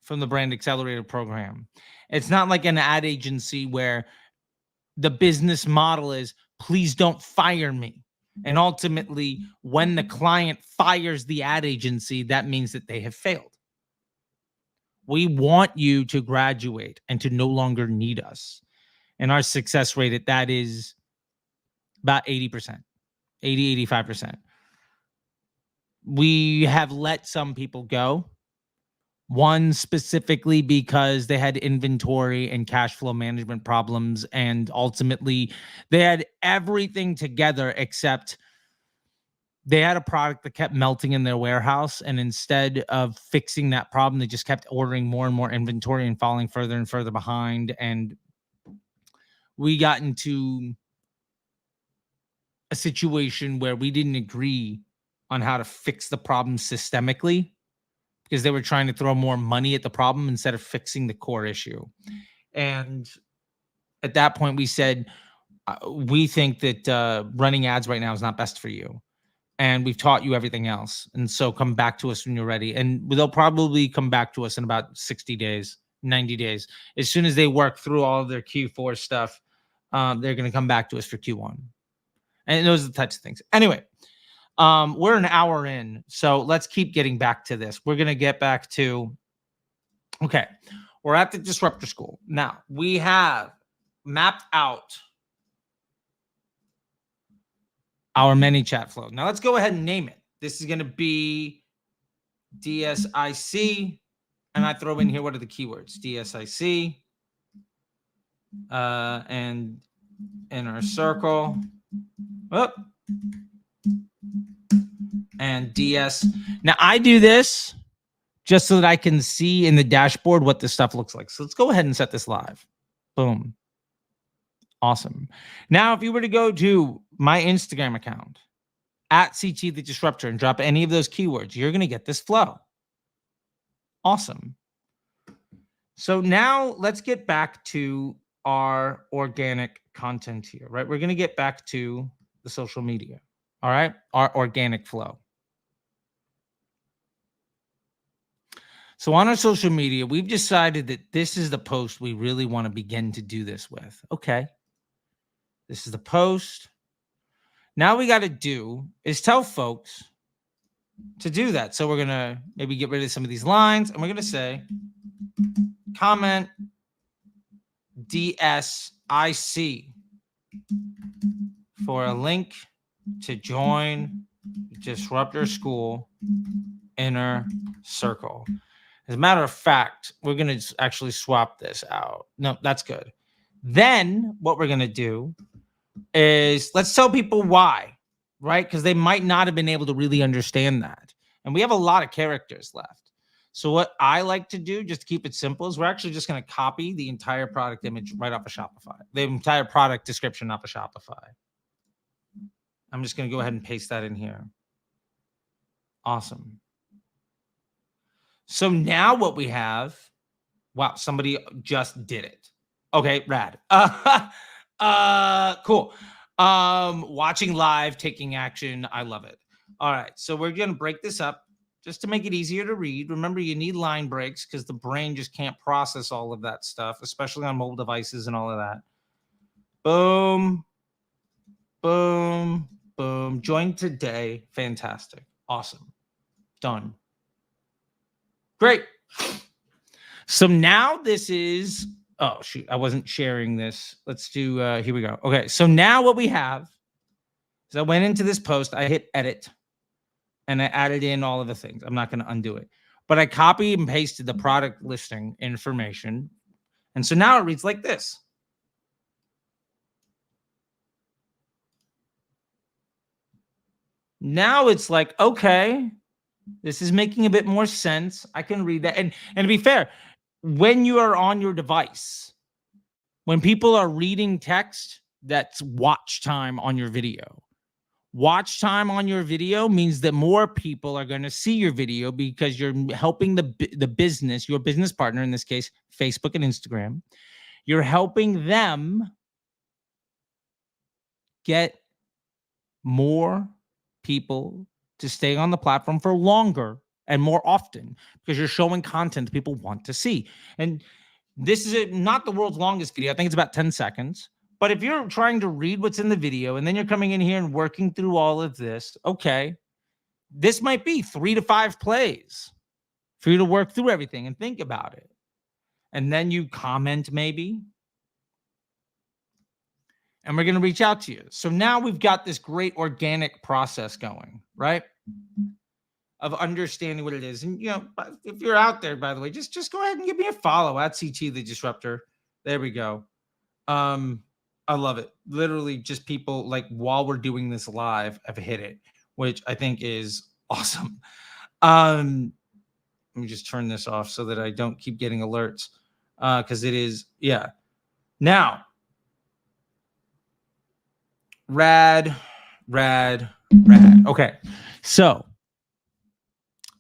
from the Brand Accelerator program. It's not like an ad agency where the business model is, please don't fire me. And ultimately, when the client fires the ad agency, that means that they have failed. We want you to graduate and to no longer need us. And our success rate at that is about 80%, 80, 85%. We have let some people go. One specifically because they had inventory and cash flow management problems. And ultimately, they had everything together except they had a product that kept melting in their warehouse. And instead of fixing that problem, they just kept ordering more and more inventory and falling further and further behind. And we got into a situation where we didn't agree on how to fix the problem systemically. because they were trying to throw more money at the problem instead of fixing the core issue. And at that point, we said, we think that running ads right now is not best for you. And we've taught you everything else. And so come back to us when you're ready. And they'll probably come back to us in about 60 days, 90 days. As soon as they work through all of their Q4 stuff, they're going to come back to us for Q1. And those are the types of things. Anyway, we're an hour in. So let's keep getting back to this. We're going to get back to, okay, we're at the Disruptor School. Now, we have mapped out our ManyChat flow. Now let's go ahead and name it. This is going to be DSIC. And I throw in here, what are the keywords? DSIC. And inner circle. Oh. And DS. Now I do this just so that I can see in the dashboard what this stuff looks like. So let's go ahead and set this live. Boom. Awesome. Now, if you were to go to my Instagram account at CT the Disruptor and drop any of those keywords, you're going to get this flow. Awesome. So now let's get back to our organic content here, right? We're going to get back to the social media. All right. Our organic flow. So on our social media, we've decided that this is the post we really want to begin to do this with. Okay. This is the post. Now we got to do is tell folks to do that. So we're going to maybe get rid of some of these lines and we're going to say comment DSIC for a link to join Disruptor School inner circle. As a matter of fact, we're going to actually swap this out. No, that's good. Then what we're going to do is let's tell people why, right? Because they might not have been able to really understand that. And we have a lot of characters left. So what I like to do, just to keep it simple, is we're actually just going to copy the entire product image right off of Shopify, the entire product description off of Shopify. I'm just going to go ahead and paste that in here. Awesome. So now what we have, wow, somebody just did it. Okay, rad. Cool. Watching live, taking action. I love it. All right. So we're going to break this up just to make it easier to read. Remember, you need line breaks because the brain just can't process all of that stuff, especially on mobile devices and all of that. Boom, boom, boom. Join today. Fantastic. Awesome. Done. Great. So now this is, oh, shoot, I wasn't sharing this. Let's do, here we go. Okay, so now what we have is I went into this post, I hit edit, and I added in all of the things. I'm not going to undo it. But I copied and pasted the product listing information. And so now it reads like this. Now it's like, okay, this is making a bit more sense. I can read that. And to be fair, when you are on your device, when people are reading text, that's watch time on your video. Watch time on your video means that more people are going to see your video because you're helping the business, your business partner, in this case, Facebook and Instagram. You're helping them get more people to stay on the platform for longer and more often because you're showing content people want to see. And this is not the world's longest video. I think it's about 10 seconds. But if you're trying to read what's in the video and then you're coming in here and working through all of this, okay, this might be 3 to 5 plays for you to work through everything and think about it. And then you comment maybe. And we're going to reach out to you. So now we've got this great organic process going, right? Of understanding what it is. And, you know, if you're out there, by the way, just go ahead and give me a follow at CT the Disruptor. There we go. I love it. Literally just people like while we're doing this live, I've hit it, which I think is awesome. Let me just turn this off so that I don't keep getting alerts. Because it is, yeah. Now, rad. Okay. So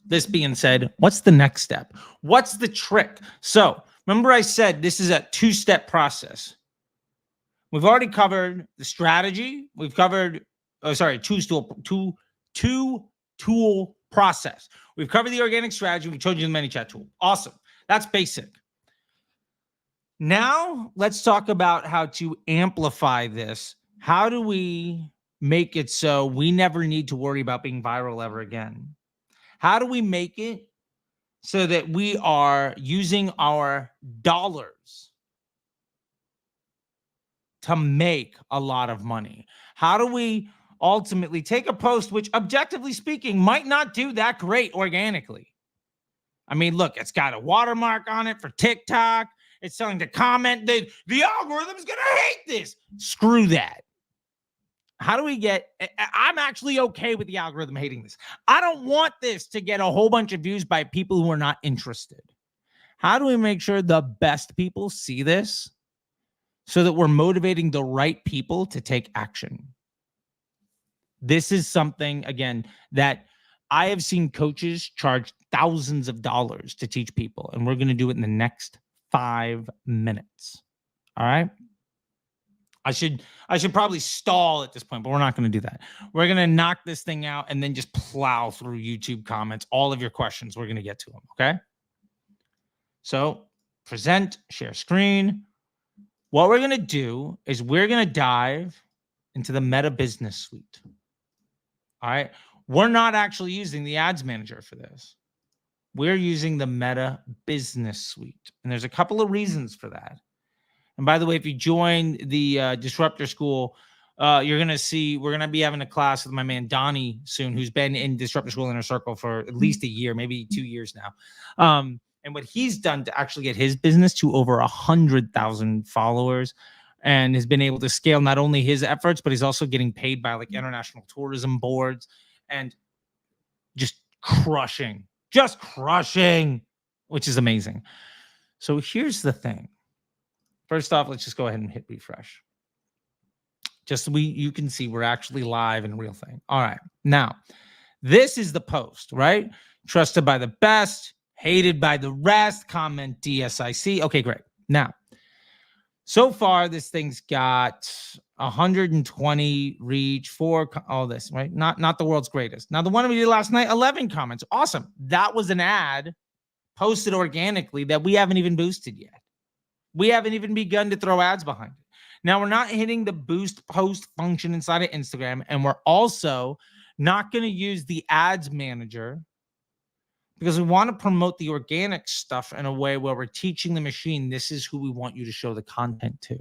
This being said, what's the next step? What's the trick? So remember I said this is a two-step process. We've already covered the strategy. We've covered, two-tool process. We've covered the organic strategy. We told you the ManyChat tool. Awesome. That's basic. Now let's talk about how to amplify this. How do we make it so we never need to worry about being viral ever again? How do we make it so that we are using our dollars to make a lot of money? How do we ultimately take a post which, objectively speaking, might not do that great organically? I mean, look, it's got a watermark on it for TikTok. It's telling to comment that the algorithm's going to hate this. Screw that. How do we get, I'm actually okay with the algorithm hating this. I don't want this to get a whole bunch of views by people who are not interested. How do we make sure the best people see this so that we're motivating the right people to take action? This is something, again, that I have seen coaches charge thousands of dollars to teach people, and we're going to do it in the next 5 minutes. All right. I should probably stall at this point, but we're not going to do that. We're going to knock this thing out and then just plow through YouTube comments. All of your questions, we're going to get to them. Okay. So present, share screen. What we're going to do is we're going to dive into the Meta Business Suite. All right. We're not actually using the ads manager for this. We're using the Meta Business Suite. And there's a couple of reasons for that. And by the way, if you join the Disruptor School, you're going to see we're going to be having a class with my man Donnie soon, who's been in Disruptor School Inner Circle for at least a year, maybe 2 years now. And what he's done to actually get his business to over 100,000 followers and has been able to scale not only his efforts, but he's also getting paid by like international tourism boards and just crushing, which is amazing. So here's the thing. First off, let's just go ahead and hit refresh. Just so you can see we're actually live in real thing. All right. Now, this is the post, right? Trusted by the best, hated by the rest, comment DSIC. Okay, great. Now, so far, this thing's got 120 reach, all this, right? Not the world's greatest. Now, the one we did last night, 11 comments. Awesome. That was an ad posted organically that we haven't even boosted yet. We haven't even begun to throw ads behind it. Now, we're not hitting the boost post function inside of Instagram, and we're also not going to use the ads manager because we want to promote the organic stuff in a way where we're teaching the machine this is who we want you to show the content to.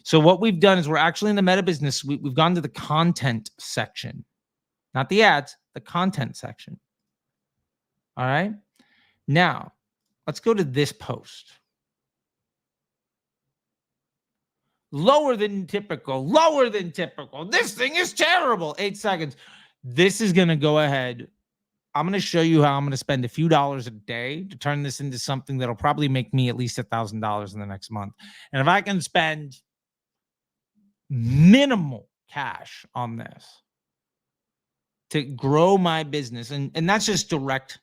So what we've done is we're actually in the Meta Business Suite. We've gone to the content section, not the ads, the content section. All right. Now, let's go to this post. Lower than typical. This thing is terrible. 8 seconds. This is going to go ahead. I'm going to show you how I'm going to spend a few dollars a day to turn this into something that'll probably make me at least $1,000 in the next month. And if I can spend minimal cash on this to grow my business, and that's just direct.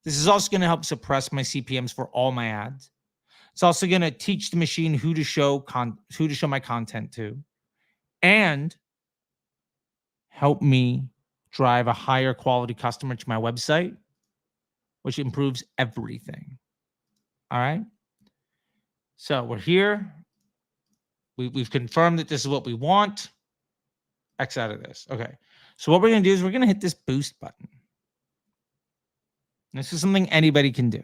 This is also going to help suppress my CPMs for all my ads. It's also going to teach the machine who to show my content to, and help me drive a higher quality customer to my website, which improves everything. All right. So we're here. We've confirmed that this is what we want. X out of this. Okay. So what we're going to do is we're going to hit this boost button. This is something anybody can do.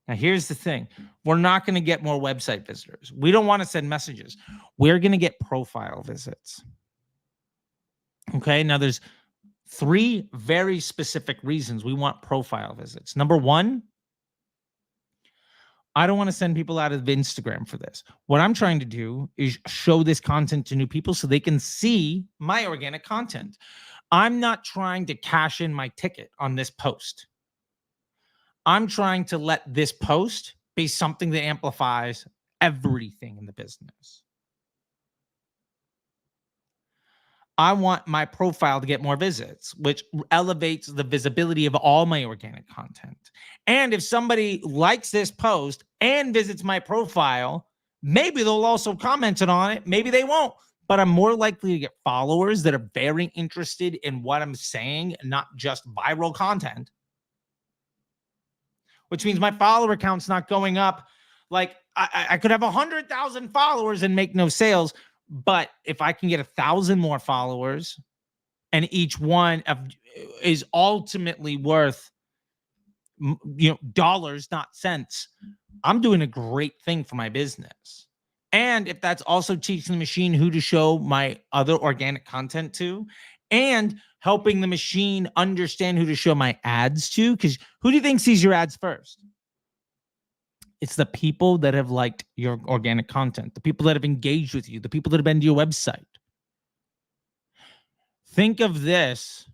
Now, here's the thing. We're not going to get more website visitors. We don't want to send messages. We're going to get profile visits. Okay. Now, there's 3 very specific reasons we want profile visits. Number 1, I don't want to send people out of Instagram for this. What I'm trying to do is show this content to new people so they can see my organic content. I'm not trying to cash in my ticket on this post. I'm trying to let this post be something that amplifies everything in the business. I want my profile to get more visits, which elevates the visibility of all my organic content. And if somebody likes this post and visits my profile, maybe they'll also comment on it. Maybe they won't, but I'm more likely to get followers that are very interested in what I'm saying, not just viral content, which means my follower count's not going up. Like I could have 100,000 followers and make no sales, but if I can get 1,000 more followers and each one is ultimately worth, dollars, not cents, I'm doing a great thing for my business. And if that's also teaching the machine who to show my other organic content to, and helping the machine understand who to show my ads to, because who do you think sees your ads first? It's the people that have liked your organic content, the people that have engaged with you, the people that have been to your website. Think of this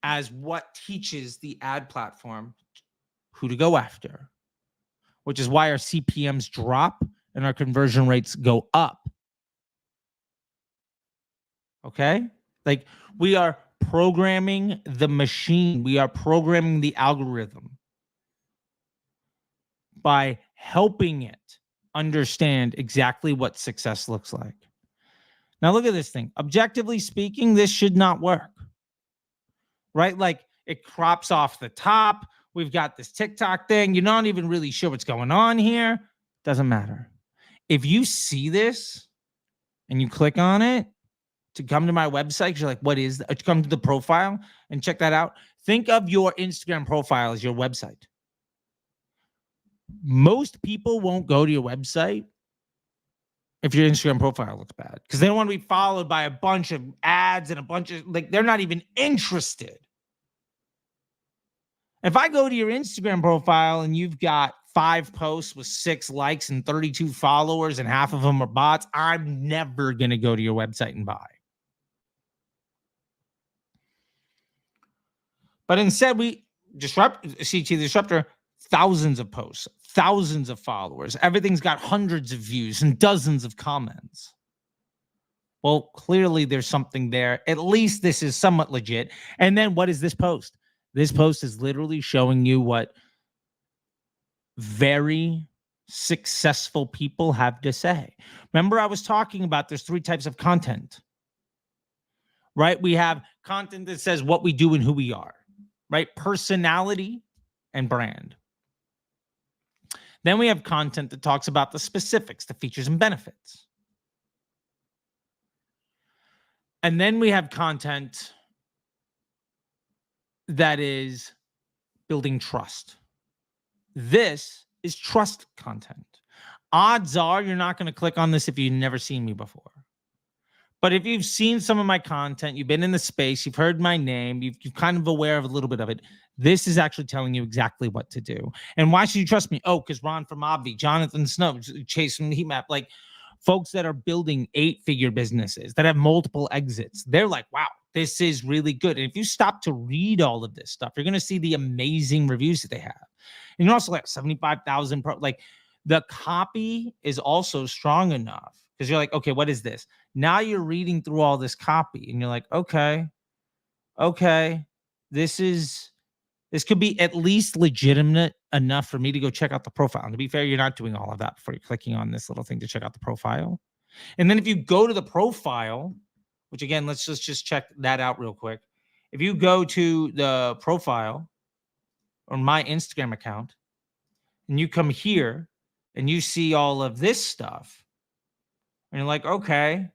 as what teaches the ad platform who to go after, which is why our CPMs drop and our conversion rates go up. Okay? Like, we are programming the machine. We are programming the algorithm by helping it understand exactly what success looks like. Now, look at this thing. Objectively speaking, this should not work, right? Like, it crops off the top. We've got this TikTok thing. You're not even really sure what's going on here. Doesn't matter. If you see this and you click on it to come to my website, you're like, what is that? To come to the profile and check that out. Think of your Instagram profile as your website. Most people won't go to your website if your Instagram profile looks bad, because they don't want to be followed by a bunch of ads and a bunch of, like, they're not even interested. If I go to your Instagram profile and you've got 5 posts with 6 likes and 32 followers and half of them are bots, I'm never going to go to your website and buy. But instead, we CT Disruptor, thousands of posts, thousands of followers. Everything's got hundreds of views and dozens of comments. Well, clearly there's something there. At least this is somewhat legit. And then what is this post? This post is literally showing you what very successful people have to say. Remember, I was talking about there's 3 types of content, right? We have content that says what we do and who we are, right? Personality and brand. Then we have content that talks about the specifics, the features and benefits. And then we have content that is building trust. This is trust content. Odds are you're not going to click on this if you've never seen me before. But if you've seen some of my content, you've been in the space, you've heard my name, you're kind of aware of a little bit of it, this is actually telling you exactly what to do. And why should you trust me? Oh, because Ron from Obvi, Jonathan Snow, Chase from Heat Map, like folks that are building 8-figure businesses that have multiple exits, they're like, wow, this is really good. And if you stop to read all of this stuff, you're going to see the amazing reviews that they have. And you're also like 75,000, like the copy is also strong enough because you're like, okay, what is this? Now you're reading through all this copy and you're like, okay, this could be at least legitimate enough for me to go check out the profile. And to be fair, you're not doing all of that before you're clicking on this little thing to check out the profile. And then if you go to the profile, which again, let's just check that out real quick. If you go to the profile on my Instagram account and you come here and you see all of this stuff and you're like, okay,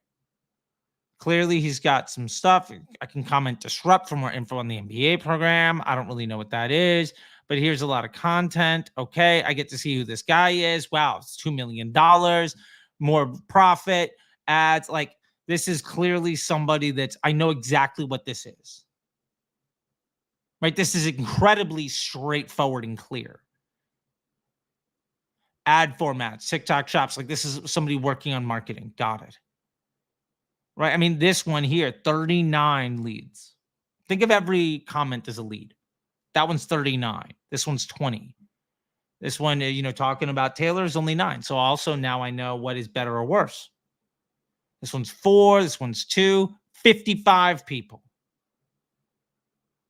clearly he's got some stuff. I can comment disrupt for more info on the MBA program. I don't really know what that is, but here's a lot of content. Okay, I get to see who this guy is. Wow, it's $2 million, more profit, ads. Like, this is clearly somebody I know exactly what this is. Right? This is incredibly straightforward and clear. Ad formats, TikTok shops, like this is somebody working on marketing. Got it. Right? I mean, this one here, 39 leads. Think of every comment as a lead. That one's 39. This one's 20. This one, talking about Taylor is only 9. So also now I know what is better or worse. This one's 4. This one's 2. 55 people.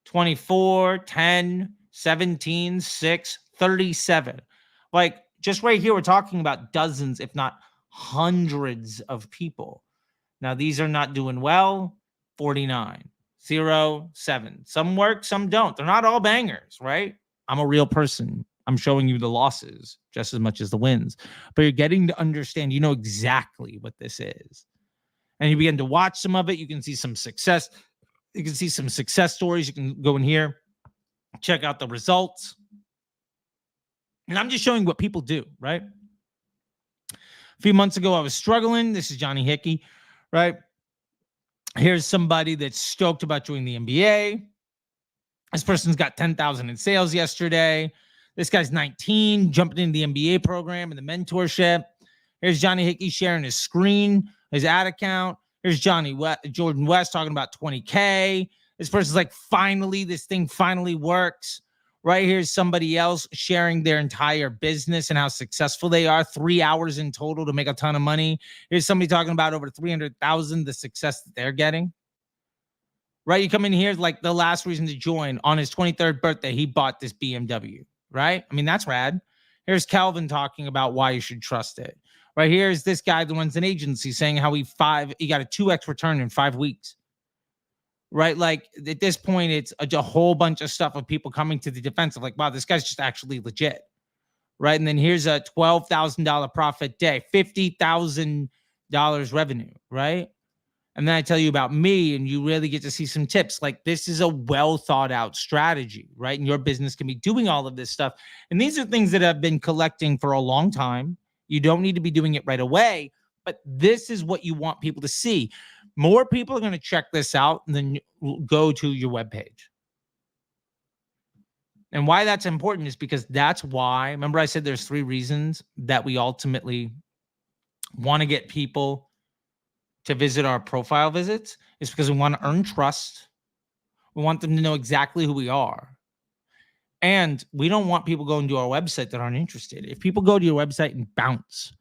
24, 10, 17, 6, 37. Like, just right here, we're talking about dozens, if not hundreds of people. Now, these are not doing well. 49, 0, 7. Some work, some don't. They're not all bangers, right? I'm a real person. I'm showing you the losses just as much as the wins. But you're getting to understand, you know exactly what this is. And you begin to watch some of it. You can see some success. You can see some success stories. You can go in here, check out the results. And I'm just showing what people do, right? A few months ago, I was struggling. This is Johnny Hickey, right? Here's somebody that's stoked about joining the NBA. This person's got 10,000 in sales yesterday. This guy's 19, jumping into the MBA program and the mentorship. Here's Johnny Hickey sharing his screen, his ad account. Here's Jordan West talking about 20K. This person's like, finally, this thing finally works. Right here's somebody else sharing their entire business and how successful they are. 3 hours in total to make a ton of money. Here's somebody talking about over 300,000, the success that they're getting. Right? You come in here, like the last reason to join. On his 23rd birthday, he bought this BMW. Right? I mean, that's rad. Here's Calvin talking about why you should trust it. Right here is this guy that runs an agency saying how he got a 2x return in 5 weeks. Right? Like at this point, it's a whole bunch of stuff of people coming to the defense of like, wow, this guy's just actually legit. Right? And then here's a $12,000 profit day, $50,000 revenue. Right? And then I tell you about me and you really get to see some tips. Like this is a well thought out strategy, right? And your business can be doing all of this stuff. And these are things that I've been collecting for a long time. You don't need to be doing it right away, but this is what you want people to see. More people are going to check this out and then go to your webpage. And why that's important is because that's why, remember I said there's 3 reasons that we ultimately want to get people to visit our profile visits. Is because we want to earn trust. We want them to know exactly who we are. And we don't want people going to our website that aren't interested. If people go to your website and bounce,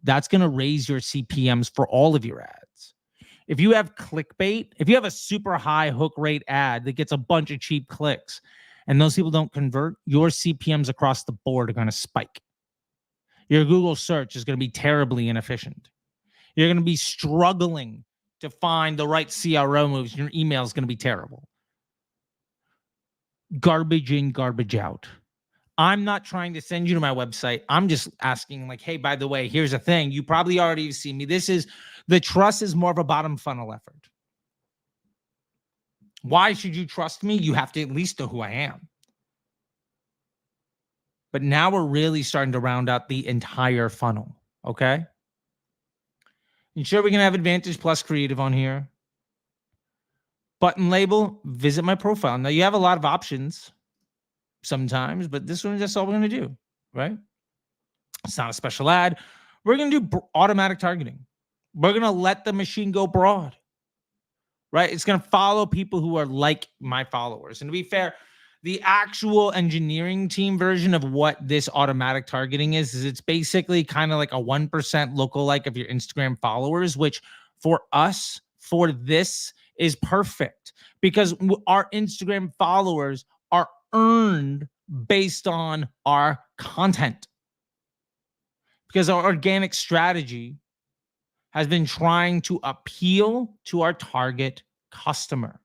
that's going to raise your CPMs for all of your ads. If you have clickbait, if you have a super high hook rate ad that gets a bunch of cheap clicks and those people don't convert, your CPMs across the board are going to spike. Your Google search is going to be terribly inefficient. You're going to be struggling to find the right CRO moves. Your email is going to be terrible. Garbage in, garbage out. I'm not trying to send you to my website. I'm just asking like, hey, by the way, here's a thing. You probably already see me. The trust is more of a bottom funnel effort. Why should you trust me? You have to at least know who I am. But now we're really starting to round out the entire funnel. Okay. And sure, we can have Advantage Plus Creative on here. Button label, visit my profile. Now you have a lot of options sometimes, but this one, that's all we're going to do, right? It's not a special ad. We're going to do automatic targeting. We're going to let the machine go broad, right? It's going to follow people who are like my followers. And to be fair, the actual engineering team version of what this automatic targeting is it's basically kind of like a 1% lookalike of your Instagram followers, which for us, for this is perfect because our Instagram followers are earned based on our content. Because our organic strategy has been trying to appeal to our target customer.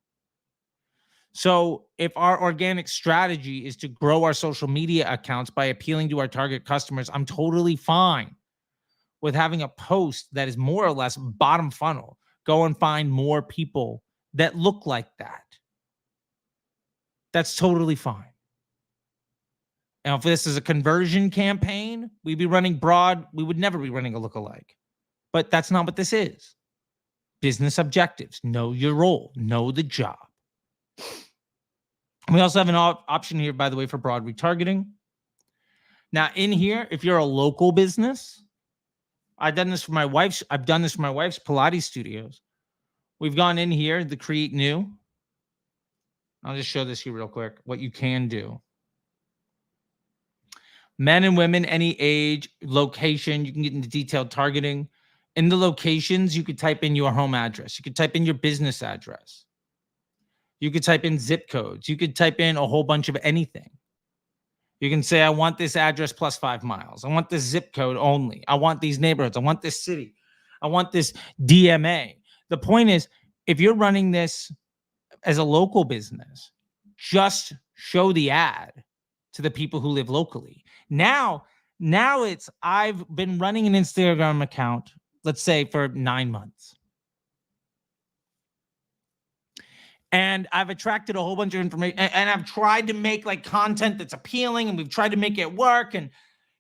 So if our organic strategy is to grow our social media accounts by appealing to our target customers, I'm totally fine with having a post that is more or less bottom funnel. Go and find more people that look like that. That's totally fine. Now, if this is a conversion campaign, we'd be running broad. We would never be running a lookalike. But that's not what this is. Business objectives. Know your role. Know the job. We also have an option here, by the way, for broad retargeting. Now, in here, if you're a local business, I've done this for my wife's Pilates studios. We've gone in here, the create new. I'll just show this here real quick, what you can do. Men and women, any age, location, you can get into detailed targeting. In the locations, you could type in your home address. You could type in your business address. You could type in zip codes. You could type in a whole bunch of anything. You can say, I want this address plus 5 miles. I want this zip code only. I want these neighborhoods. I want this city. I want this DMA. The point is, if you're running this as a local business, just show the ad to the people who live locally. Now it's, I've been running an Instagram account, let's say for 9 months. And I've attracted a whole bunch of information, and I've tried to make like content that's appealing, and we've tried to make it work. And,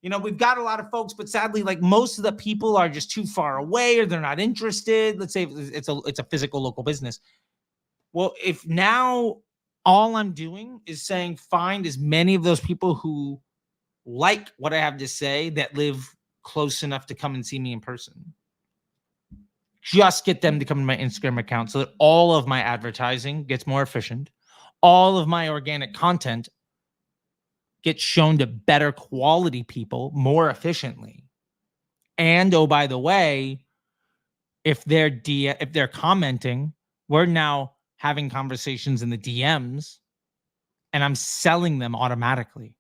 you know, we've got a lot of folks, but sadly, like most of the people are just too far away, or they're not interested. Let's say it's a physical local business. Well, if now all I'm doing is saying, find as many of those people who like what I have to say that live close enough to come and see me in person. Just get them to come to my Instagram account so that all of my advertising gets more efficient. All of my organic content gets shown to better quality people more efficiently. And oh, by the way, if they're commenting, we're now having conversations in the DMs, and I'm selling them automatically.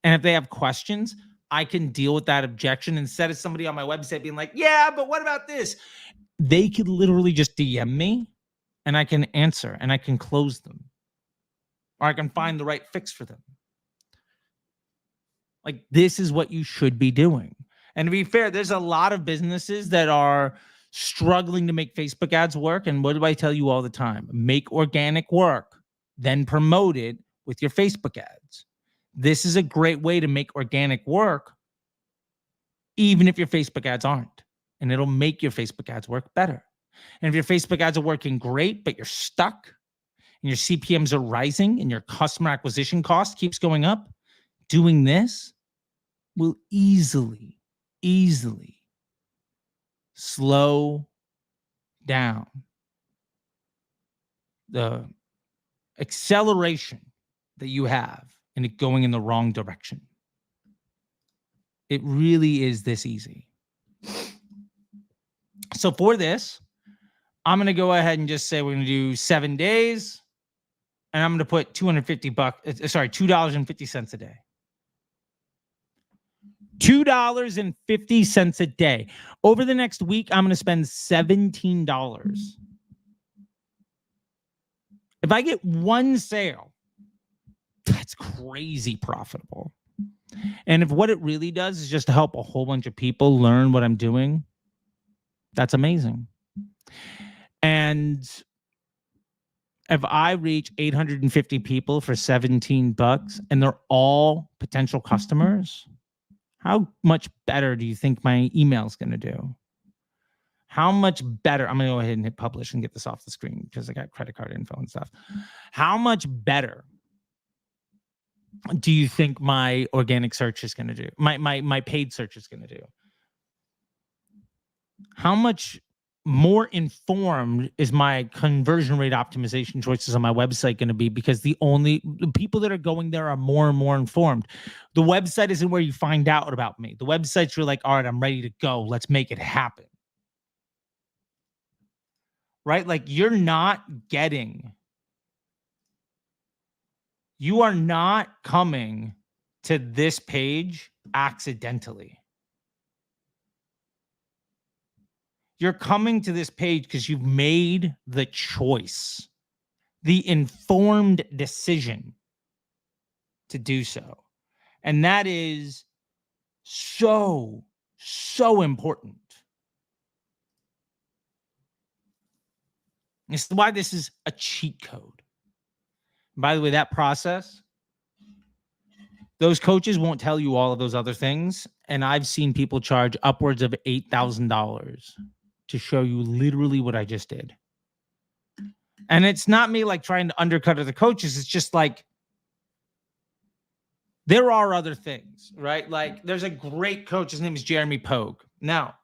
And if they have questions, I can deal with that objection instead of somebody on my website being like, yeah, but what about this? They could literally just DM me and I can answer and I can close them, or I can find the right fix for them. Like, this is what you should be doing. And to be fair, there's a lot of businesses that are struggling to make Facebook ads work. And what do I tell you all the time? Make organic work, then promote it with your Facebook ads. This is a great way to make organic work, even if your Facebook ads aren't. And it'll make your Facebook ads work better. And if your Facebook ads are working great, but you're stuck and your CPMs are rising and your customer acquisition cost keeps going up, doing this will easily slow down the acceleration that you have and it going in the wrong direction. It really is this easy. So for this, I'm going to go ahead and just say we're going to do 7 days, and I'm going to put $2.50 a day. $2.50 a day. Over the next week, I'm going to spend $17. If I get one sale, that's crazy profitable. And if what it really does is just to help a whole bunch of people learn what I'm doing, that's amazing. And if I reach 850 people for $17 and they're all potential customers, how much better do you think my email is going to do? How much better? I'm going to go ahead and hit publish and get this off the screen because I got credit card info and stuff. How much better do you think my organic search is going to do? My paid search is going to do? How much more informed is my conversion rate optimization choices on my website going to be? Because the people that are going there are more and more informed. The website isn't where you find out about me. The website's you're like, all right, I'm ready to go. Let's make it happen. Right? Like, you are not coming to this page accidentally. You're coming to this page because you've made the choice, the informed decision to do so. And that is so important. This is why this is a cheat code. By the way, that process, those coaches won't tell you all of those other things. And I've seen people charge upwards of $8,000 to show you literally what I just did. And it's not me like trying to undercut other coaches. It's just like, there are other things, right? Like, there's a great coach. His name is Jeremy Pogue. Now,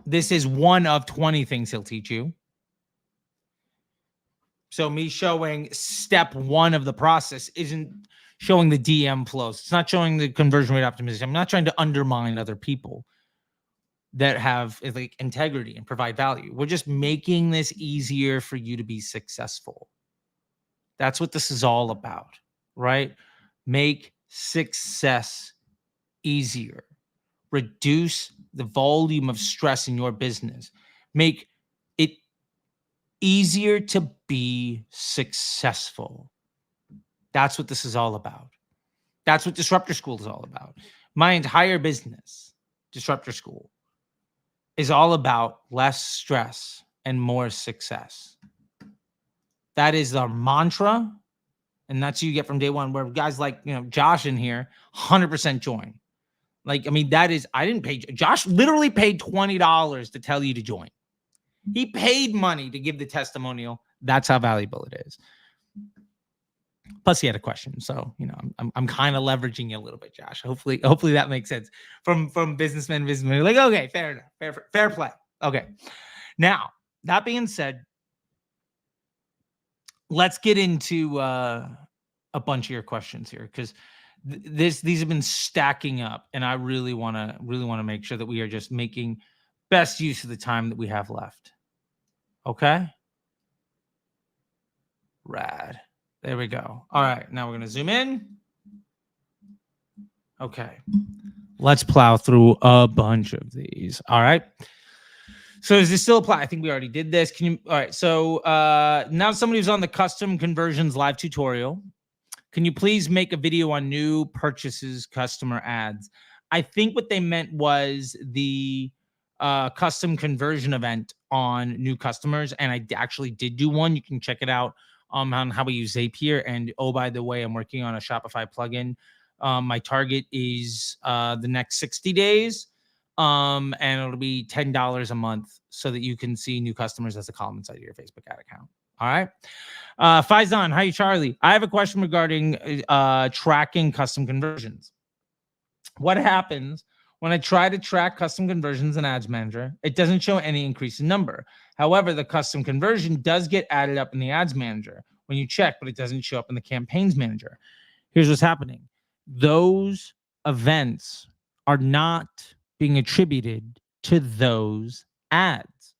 this is one of 20 things he'll teach you. So me showing step one of the process isn't showing the DM flows. It's not showing the conversion rate optimization. I'm not trying to undermine other people that have like integrity and provide value. We're just making this easier for you to be successful. That's what this is all about, right? Make success easier. Reduce the volume of stress in your business. Make it easier to be successful. That's what this is all about. That's what Disruptor School is all about. My entire business, Disruptor School, is all about less stress and more success. That is our mantra. And that's what you get from day one, where guys like, Josh in here, 100% join. Like, I mean, that is, I didn't pay, Josh literally paid $20 to tell you to join. He paid money to give the testimonial. That's how valuable it is. Plus, he had a question, so I'm kind of leveraging you a little bit, Josh. Hopefully that makes sense from businessmen. Like, okay, fair enough, fair play. Okay, now that being said, let's get into a bunch of your questions here, because these have been stacking up, and I really want to make sure that we are just making best use of the time that we have left. Okay, rad. There we go. All right, now we're going to zoom in. Okay, let's plow through a bunch of these. All right. So does this still apply? I think we already did this. All right. So now somebody who's on the custom conversions live tutorial, can you please make a video on new purchases, customer ads? I think what they meant was the custom conversion event on new customers. And I actually did do one. You can check it out on how we use Zapier. And oh, by the way, I'm working on a Shopify plugin. My target is the next 60 days. And it'll be $10 a month so that you can see new customers as a column inside of your Facebook ad account. All right. Faizan, hi, Charlie. I have a question regarding tracking custom conversions. What happens when I try to track custom conversions in Ads Manager? It doesn't show any increase in number. However, the custom conversion does get added up in the Ads Manager when you check, but it doesn't show up in the Campaigns Manager. Here's what's happening. Those events are not being attributed to those ads.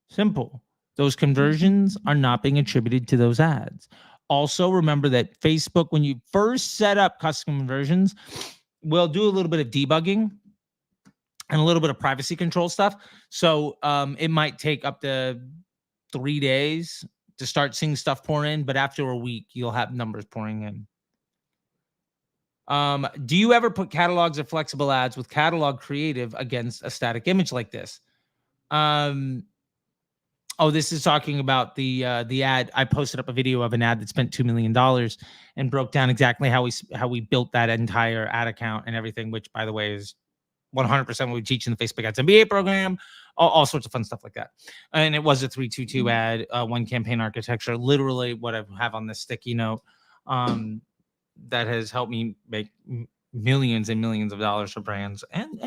Simple. Those conversions are not being attributed to those ads. Also, remember that Facebook, when you first set up custom conversions, will do a little bit of debugging and a little bit of privacy control stuff. So it might take up to 3 days to start seeing stuff pour in, but after a week, you'll have numbers pouring in. Do you ever put catalogs or flexible ads with catalog creative against a static image like this? Oh, this is talking about the ad. I posted up a video of an ad that spent $2 million and broke down exactly how we built that entire ad account and everything, which, by the way, is 100% what we teach in the Facebook Ads MBA program, all sorts of fun stuff like that. And it was a 3-2-2 ad, one campaign architecture, literally what I have on this sticky note. That has helped me make millions and millions of dollars for brands and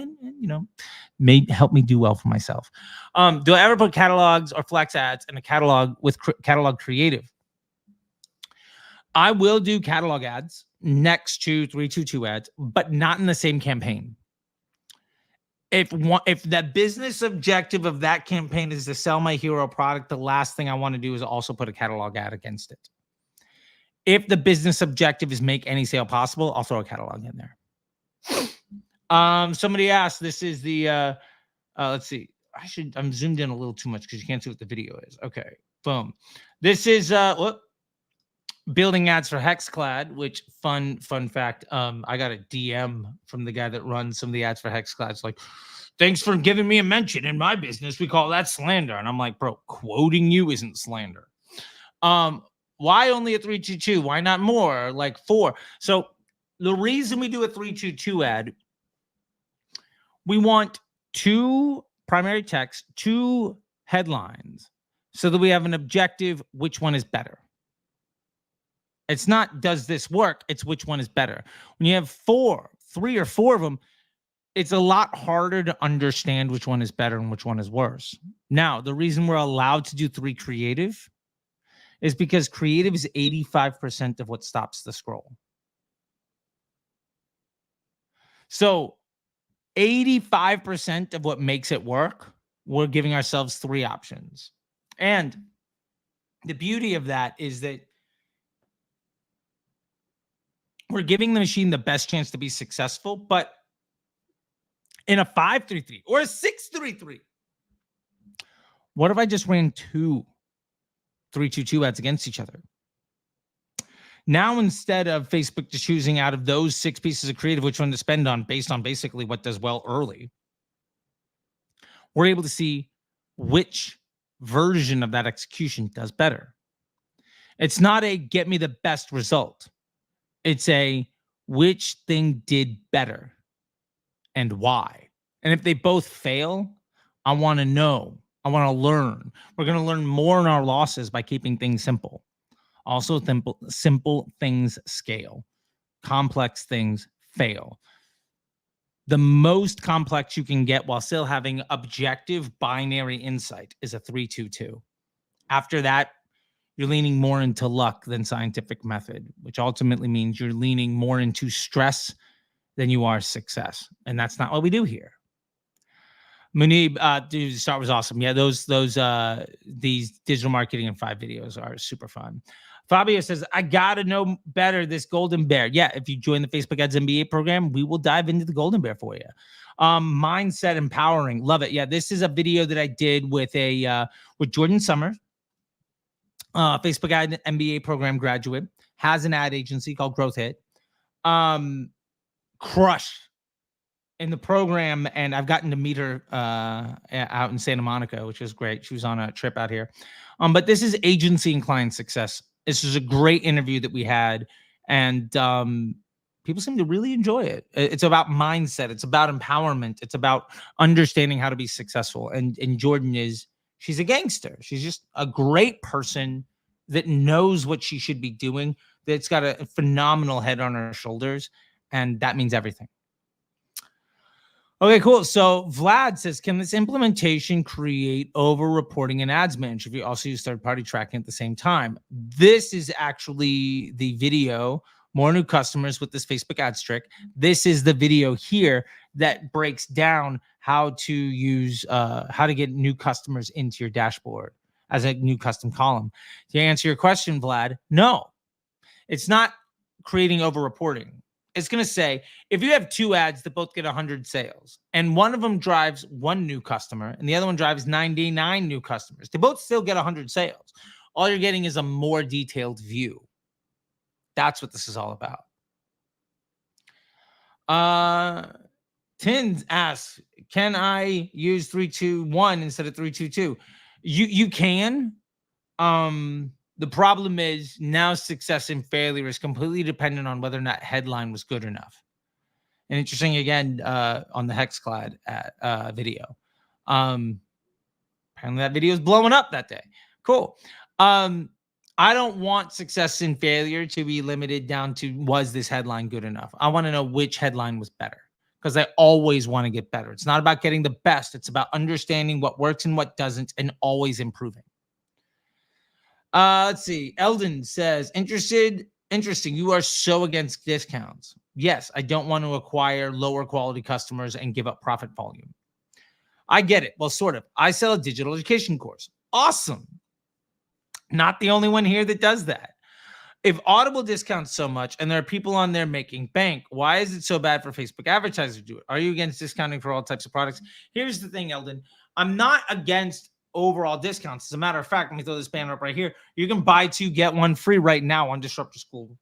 help me do well for myself. Do I ever put catalogs or flex ads in a catalog with catalog creative? I will do catalog ads next to 3-2-2 ads, but not in the same campaign. If the business objective of that campaign is to sell my hero product, the last thing I want to do is also put a catalog ad against it. If the business objective is make any sale possible, I'll throw a catalog in there. Somebody asked, this is the, let's see. I'm zoomed in a little too much because you can't see what the video is. Okay, boom. This is building ads for Hexclad, which fun fact. I got a DM from the guy that runs some of the ads for Hexclad. It's like, thanks for giving me a mention in my business. We call that slander. And I'm like, bro, quoting you isn't slander. Why only a 3-2-2? Why not more, like 4? So the reason we do a 3-2-2 ad, we want 2 primary text, 2 headlines, so that we have an objective, which one is better. It's not, does this work? It's which one is better. When you have 3 or 4 of them, it's a lot harder to understand which one is better and which one is worse. Now, the reason we're allowed to do 3 creative is because creative is 85% of what stops the scroll. So 85% of what makes it work, we're giving ourselves 3 options. And the beauty of that is that we're giving the machine the best chance to be successful, but in a 5-3-3 or a 6-3-3, what if I just ran 2 3-2-2 ads against each other? Now, instead of Facebook just choosing out of those 6 pieces of creative which one to spend on based on basically what does well early, we're able to see which version of that execution does better. It's not a get me the best result. It's a which thing did better and why. And if they both fail, I want to know. I want to learn. We're going to learn more in our losses by keeping things simple. Also, simple things scale. Complex things fail. The most complex you can get while still having objective binary insight is a 3-2-2. After that, you're leaning more into luck than scientific method, which ultimately means you're leaning more into stress than you are success. And that's not what we do here. Munib, dude, the start was awesome. Yeah, these digital marketing in 5 videos are super fun. Fabio says, I gotta know better this golden bear. Yeah, if you join the Facebook Ads MBA program, we will dive into the golden bear for you. Mindset empowering, love it. Yeah, this is a video that I did with Jordan Summers, Facebook Ad MBA program graduate, has an ad agency called Growth Hit. Crush in the program, and I've gotten to meet her out in Santa Monica, which is great. She was on a trip out here. But this is agency and client success. This is a great interview that we had, and people seem to really enjoy it. It's about mindset. It's about empowerment. It's about understanding how to be successful. And Jordan she's a gangster. She's just a great person that knows what she should be doing, that's got a phenomenal head on her shoulders, and that means everything. Okay, cool. So Vlad says, can this implementation create over-reporting in ads manager if you also use third-party tracking at the same time? This is actually the video, more new customers with this Facebook ads trick. This is the video here that breaks down how to use, how to get new customers into your dashboard as a new custom column. To answer your question, Vlad, no, it's not creating over-reporting. It's going to say, if you have 2 ads that both get 100 sales and one of them drives 1 new customer and the other one drives 99 new customers, they both still get 100 sales. All you're getting is a more detailed view. That's what this is all about. Tins asks, can I use 3-2-1 instead of 3-2-2? You can. The problem is now success and failure is completely dependent on whether or not headline was good enough. And interesting again, on the Hexclad video. Apparently that video is blowing up that day. Cool. I don't want success and failure to be limited down to, was this headline good enough? I want to know which headline was better, because I always want to get better. It's not about getting the best. It's about understanding what works and what doesn't and always improving. Let's see. Eldon says, interesting. You are so against discounts. Yes, I don't want to acquire lower quality customers and give up profit volume. I get it. Well, sort of. I sell a digital education course. Awesome. Not the only one here that does that. If Audible discounts so much and there are people on there making bank, why is it so bad for Facebook advertisers to do it? Are you against discounting for all types of products? Here's the thing, Eldon. I'm not against overall discounts. As a matter of fact, let me throw this banner up right here. You can buy 2, get 1 free right now on Disruptor School.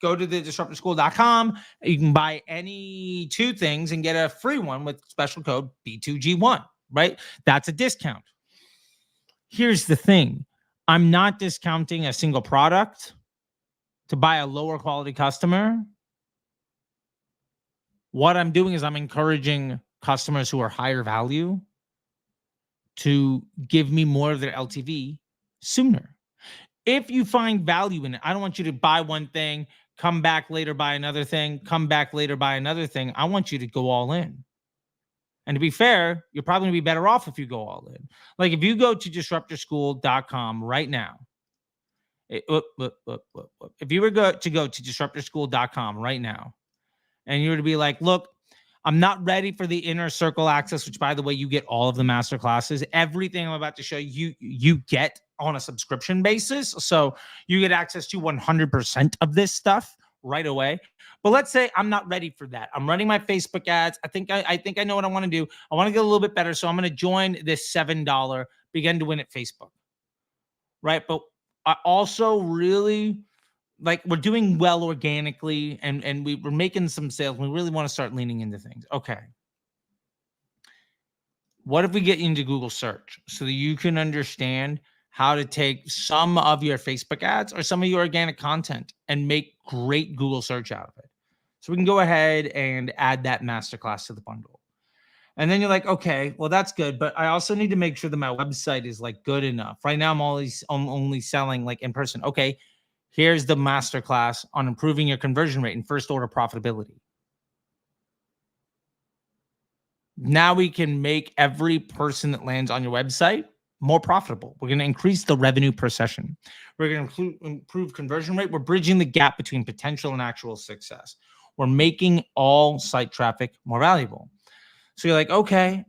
Go to the disruptorschool.com. You can buy any 2 things and get a free one with special code B2G1, right? That's a discount. Here's the thing. I'm not discounting a single product to buy a lower quality customer. What I'm doing is I'm encouraging customers who are higher value to give me more of their LTV sooner. If you find value in it, I don't want you to buy one thing, come back later, buy another thing, come back later, buy another thing. I want you to go all in. And to be fair, you're probably going to be better off if you go all in. Like if you go to disruptorschool.com right now If you were to go to disruptorschool.com right now, and you were to be like, look, I'm not ready for the inner circle access, which, by the way, you get all of the master classes. Everything I'm about to show you, you get on a subscription basis. So you get access to 100% of this stuff right away. But let's say I'm not ready for that. I'm running my Facebook ads. I think I know what I want to do. I want to get a little bit better. So I'm going to join this $7 Begin to Win at Facebook. Right. But I also really like we're doing well organically and we're making some sales. We really want to start leaning into things. Okay. What if we get into Google search so that you can understand how to take some of your Facebook ads or some of your organic content and make great Google search out of it? So we can go ahead and add that masterclass to the bundle. And then you're like, okay, well, that's good. But I also need to make sure that my website is like good enough. Right now, I'm only selling like in person. Okay, here's the masterclass on improving your conversion rate and first order profitability. Now we can make every person that lands on your website more profitable. We're going to increase the revenue per session. We're going to improve conversion rate. We're bridging the gap between potential and actual success. We're making all site traffic more valuable. So you're like, okay,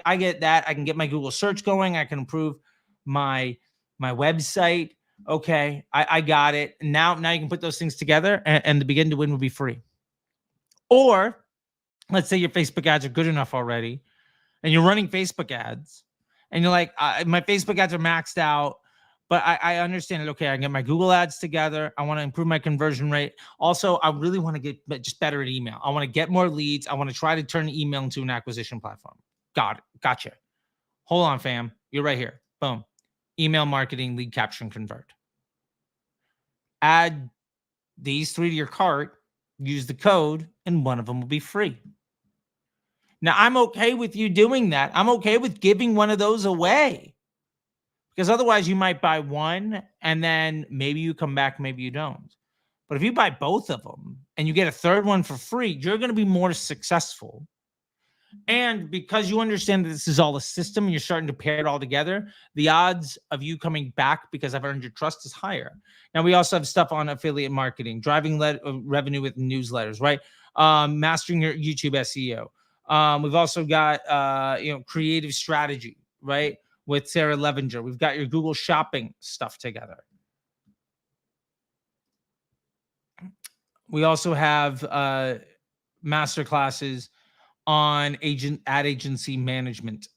I get that. I can get my Google search going. I can improve my website. Okay, I got it. Now you can put those things together and the Begin to Win will be free. Or let's say your Facebook ads are good enough already and you're running Facebook ads and you're like, my Facebook ads are maxed out, but I understand it. Okay, I can get my Google ads together. I want to improve my conversion rate. Also, I really want to get just better at email. I want to get more leads. I want to try to turn email into an acquisition platform. Got it. Gotcha. Hold on, fam. You're right here. Boom. Email marketing, lead capture, and convert. Add these 3 to your cart, use the code, and one of them will be free. Now, I'm okay with you doing that. I'm okay with giving one of those away because otherwise you might buy one and then maybe you come back, maybe you don't. But if you buy both of them and you get a third one for free, you're going to be more successful. And because you understand that this is all a system and you're starting to pair it all together, the odds of you coming back because I've earned your trust is higher. Now, we also have stuff on affiliate marketing, driving revenue with newsletters, right? Mastering your YouTube SEO. We've also got, creative strategy, right? With Sarah Levinger. We've got your Google shopping stuff together. We also have masterclasses on ad agency management,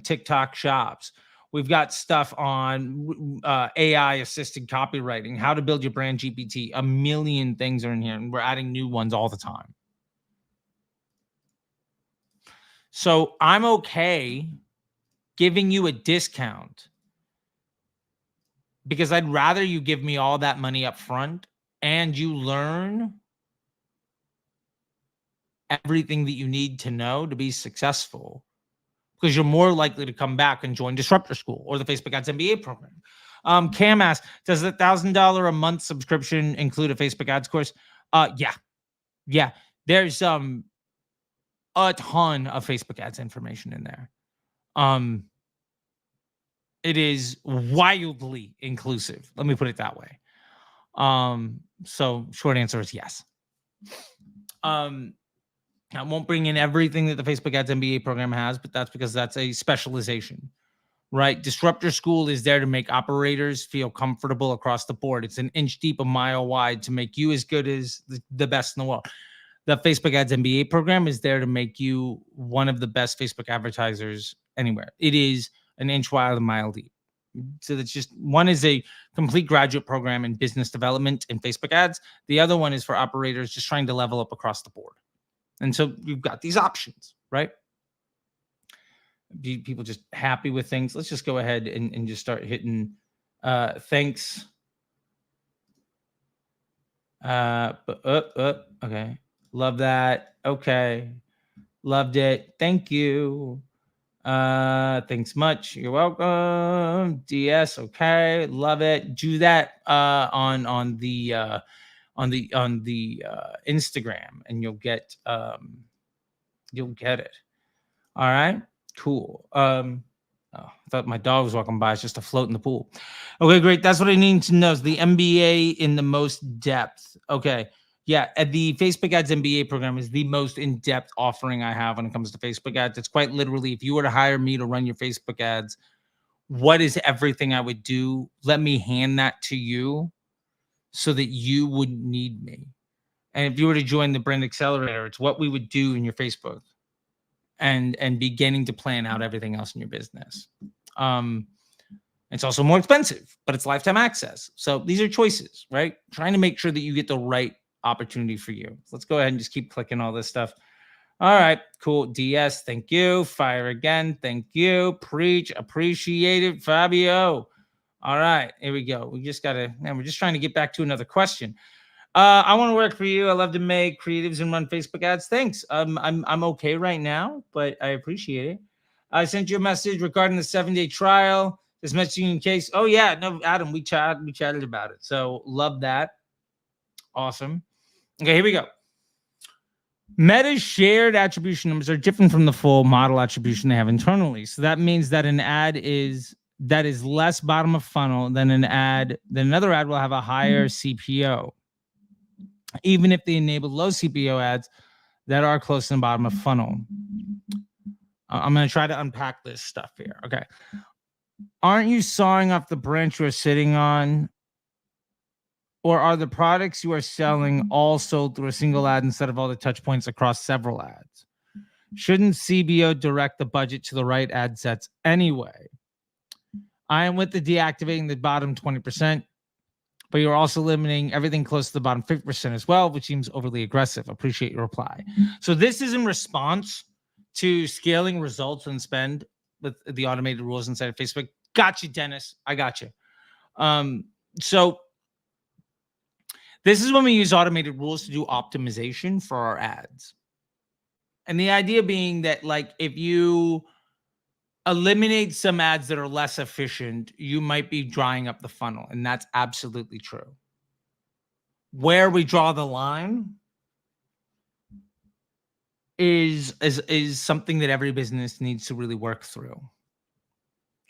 TikTok shops. We've got stuff on AI assisted copywriting, how to build your brand GPT. A million things are in here, and we're adding new ones all the time. So I'm okay giving you a discount because I'd rather you give me all that money up front and you learn everything that you need to know to be successful, because you're more likely to come back and join Disruptor School or the Facebook Ads MBA program. Cam asks, does the $1,000 a month subscription include a Facebook ads course? Yeah. There's a ton of Facebook ads information in there. It is wildly inclusive. Let me put it that way. So short answer is yes. I won't bring in everything that the Facebook Ads MBA program has, but that's because that's a specialization, right? Disruptor School is there to make operators feel comfortable across the board. It's an inch deep, a mile wide to make you as good as the best in the world. The Facebook Ads MBA program is there to make you one of the best Facebook advertisers anywhere. It is an inch wide, a mile deep. So that's just one is a complete graduate program in business development and Facebook ads. The other one is for operators just trying to level up across the board. And so you've got these options, right? People just happy with things. Let's just go ahead and just start hitting thanks. Okay. Love that. Okay. Loved it. Thank you. Thanks much. You're welcome. DS. Okay. Love it. Do that on the Instagram and you'll get it. All right. Cool. Oh, I thought my dog was walking by. It's just a float in the pool. Okay, great. That's what I need to know is the MBA in the most depth. Okay. Yeah, the Facebook Ads MBA program is the most in-depth offering I have when it comes to Facebook ads. It's quite literally, if you were to hire me to run your Facebook ads, what is everything I would do? Let me hand that to you so that you wouldn't need me. And if you were to join the Brand Accelerator, it's what we would do in your Facebook and beginning to plan out everything else in your business. It's also more expensive, but it's lifetime access. So these are choices, right? Trying to make sure that you get the right opportunity for you. Let's go ahead and just keep clicking all this stuff. All right, cool. DS, thank you. Fire again, thank you. Preach, appreciate it, Fabio. All right, here we go. We just gotta, man, we're just trying to get back to another question. I want to work for you. I love to make creatives and run Facebook ads. Thanks. I'm okay right now, but I appreciate it. I sent you a message regarding the 7-day trial. This messaging in case. Oh yeah, no, Adam, we chatted about it. So love that. Awesome. Okay, here we go. Meta's shared attribution numbers are different from the full model attribution they have internally. So that means that an ad is less bottom of funnel than another ad will have a higher CPO. Even if they enable low CPO ads that are close to the bottom of funnel. I'm going to try to unpack this stuff here. Okay. Aren't you sawing off the branch you are sitting on? Or are the products you are selling all sold through a single ad instead of all the touch points across several ads? Shouldn't CBO direct the budget to the right ad sets anyway? I am with the deactivating the bottom 20%. But you're also limiting everything close to the bottom 50% as well, which seems overly aggressive. Appreciate your reply. So this is in response to scaling results and spend with the automated rules inside of Facebook. Got you, Dennis. I got you. So this is when we use automated rules to do optimization for our ads. And the idea being that, like, if you eliminate some ads that are less efficient, you might be drying up the funnel. And that's absolutely true. Where we draw the line is something that every business needs to really work through.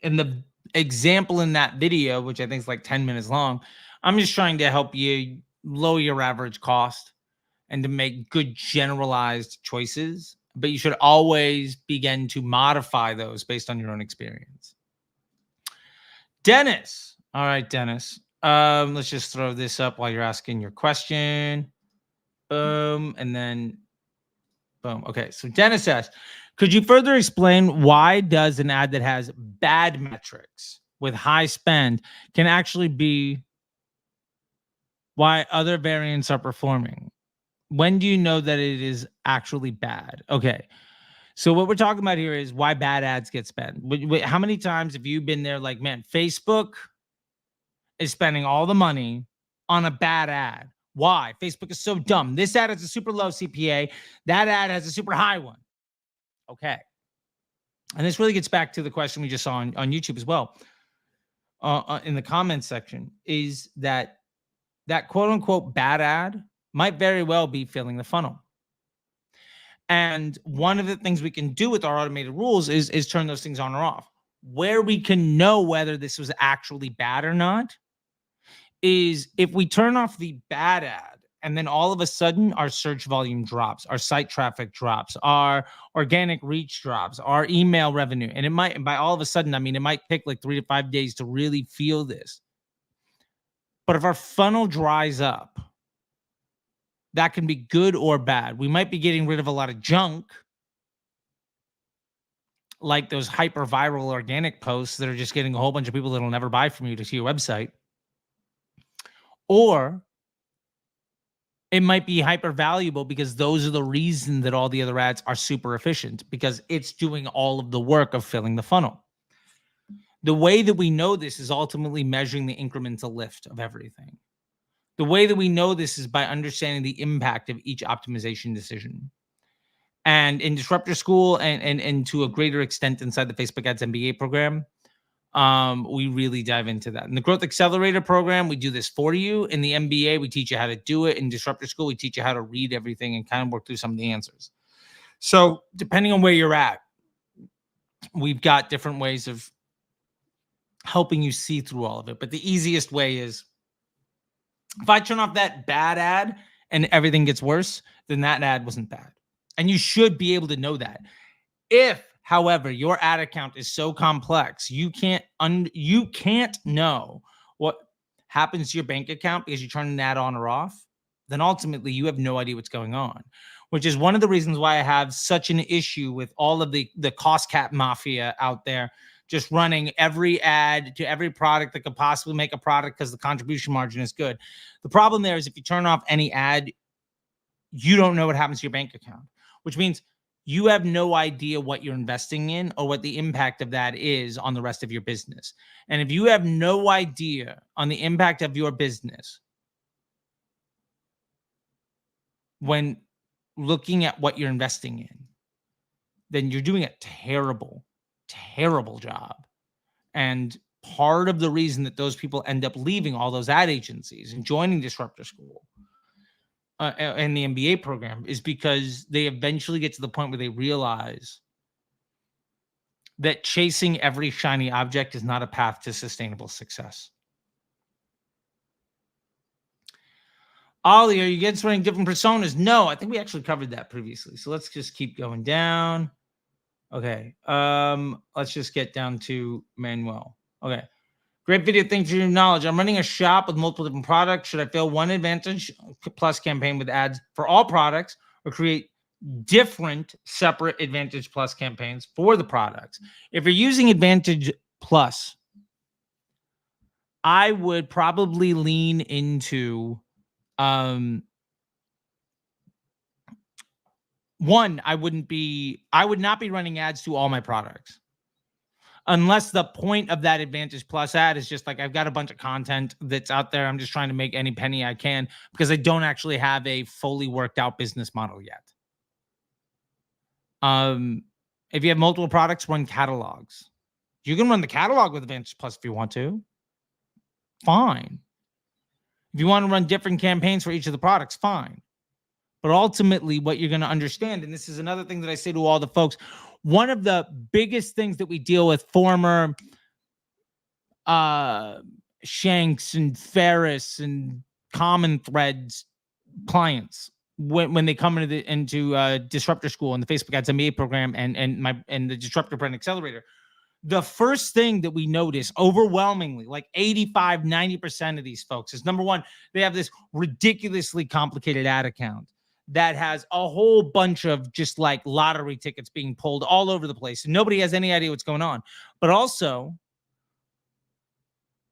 And the example in that video, which I think is like 10 minutes long, I'm just trying to help you lower your average cost and to make good generalized choices. But you should always begin to modify those based on your own experience. Dennis. All right, Dennis. Let's just throw this up while you're asking your question. Boom. And then boom. Okay. So Dennis asks, could you further explain why does an ad that has bad metrics with high spend can actually be why other variants are performing? When do you know that it is actually bad? Okay. So what we're talking about here is why bad ads get spent. How many times have you been there like, man, Facebook is spending all the money on a bad ad? Why? Facebook is so dumb. This ad has a super low CPA. That ad has a super high one. Okay. And this really gets back to the question we just saw on YouTube as well. In the comments section, is that quote unquote bad ad might very well be filling the funnel. And one of the things we can do with our automated rules is turn those things on or off. Where we can know whether this was actually bad or not is if we turn off the bad ad and then all of a sudden our search volume drops, our site traffic drops, our organic reach drops, our email revenue. And it might, by all of a sudden, I mean, it might take like 3 to 5 days to really feel this. But if our funnel dries up, that can be good or bad. We might be getting rid of a lot of junk, like those hyper viral organic posts that are just getting a whole bunch of people that'll never buy from you to see your website. Or it might be hyper valuable because those are the reason that all the other ads are super efficient, because it's doing all of the work of filling the funnel. The way that we know this is ultimately measuring the incremental lift of everything. The way that we know this is by understanding the impact of each optimization decision. And in Disruptor School and to a greater extent inside the Facebook Ads MBA program, we really dive into that. In the Growth Accelerator program, we do this for you. In the MBA, we teach you how to do it. In Disruptor School, we teach you how to read everything and kind of work through some of the answers. So depending on where you're at, we've got different ways of helping you see through all of it. But the easiest way is if I turn off that bad ad and everything gets worse, then that ad wasn't bad. And you should be able to know that. If, however, your ad account is so complex, you can't know what happens to your bank account because you turn an ad on or off, then ultimately you have no idea what's going on, which is one of the reasons why I have such an issue with all of the cost cap mafia out there, just running every ad to every product that could possibly make a product because the contribution margin is good. The problem there is if you turn off any ad, you don't know what happens to your bank account, which means you have no idea what you're investing in or what the impact of that is on the rest of your business. And if you have no idea on the impact of your business when looking at what you're investing in, then you're doing a terrible, terrible job. And part of the reason that those people end up leaving all those ad agencies and joining Disruptor School and the MBA program is because they eventually get to the point where they realize that chasing every shiny object is not a path to sustainable success. Ollie, are you guys running different personas? No, I think we actually covered that previously. So let's just keep going down. Okay. Let's just get down to Manuel. Okay. Great video. Thanks for your knowledge. I'm running a shop with multiple different products. Should I fill one Advantage Plus campaign with ads for all products or create different separate Advantage Plus campaigns for the products? If you're using Advantage Plus, I would probably lean into one, I would not be running ads to all my products. Unless the point of that Advantage Plus ad is just like, I've got a bunch of content that's out there. I'm just trying to make any penny I can because I don't actually have a fully worked out business model yet. If you have multiple products, run catalogs. You can run the catalog with Advantage Plus if you want to. Fine. If you want to run different campaigns for each of the products, fine. But ultimately, what you're going to understand, and this is another thing that I say to all the folks, one of the biggest things that we deal with former Shanks and Ferris and Common Threads clients when they come into Disruptor School and the Facebook Ads MBA program and the Disruptor Brand Accelerator, the first thing that we notice overwhelmingly, like 85, 90% of these folks is, number one, they have this ridiculously complicated ad account that has a whole bunch of just like lottery tickets being pulled all over the place. And nobody has any idea what's going on. But also,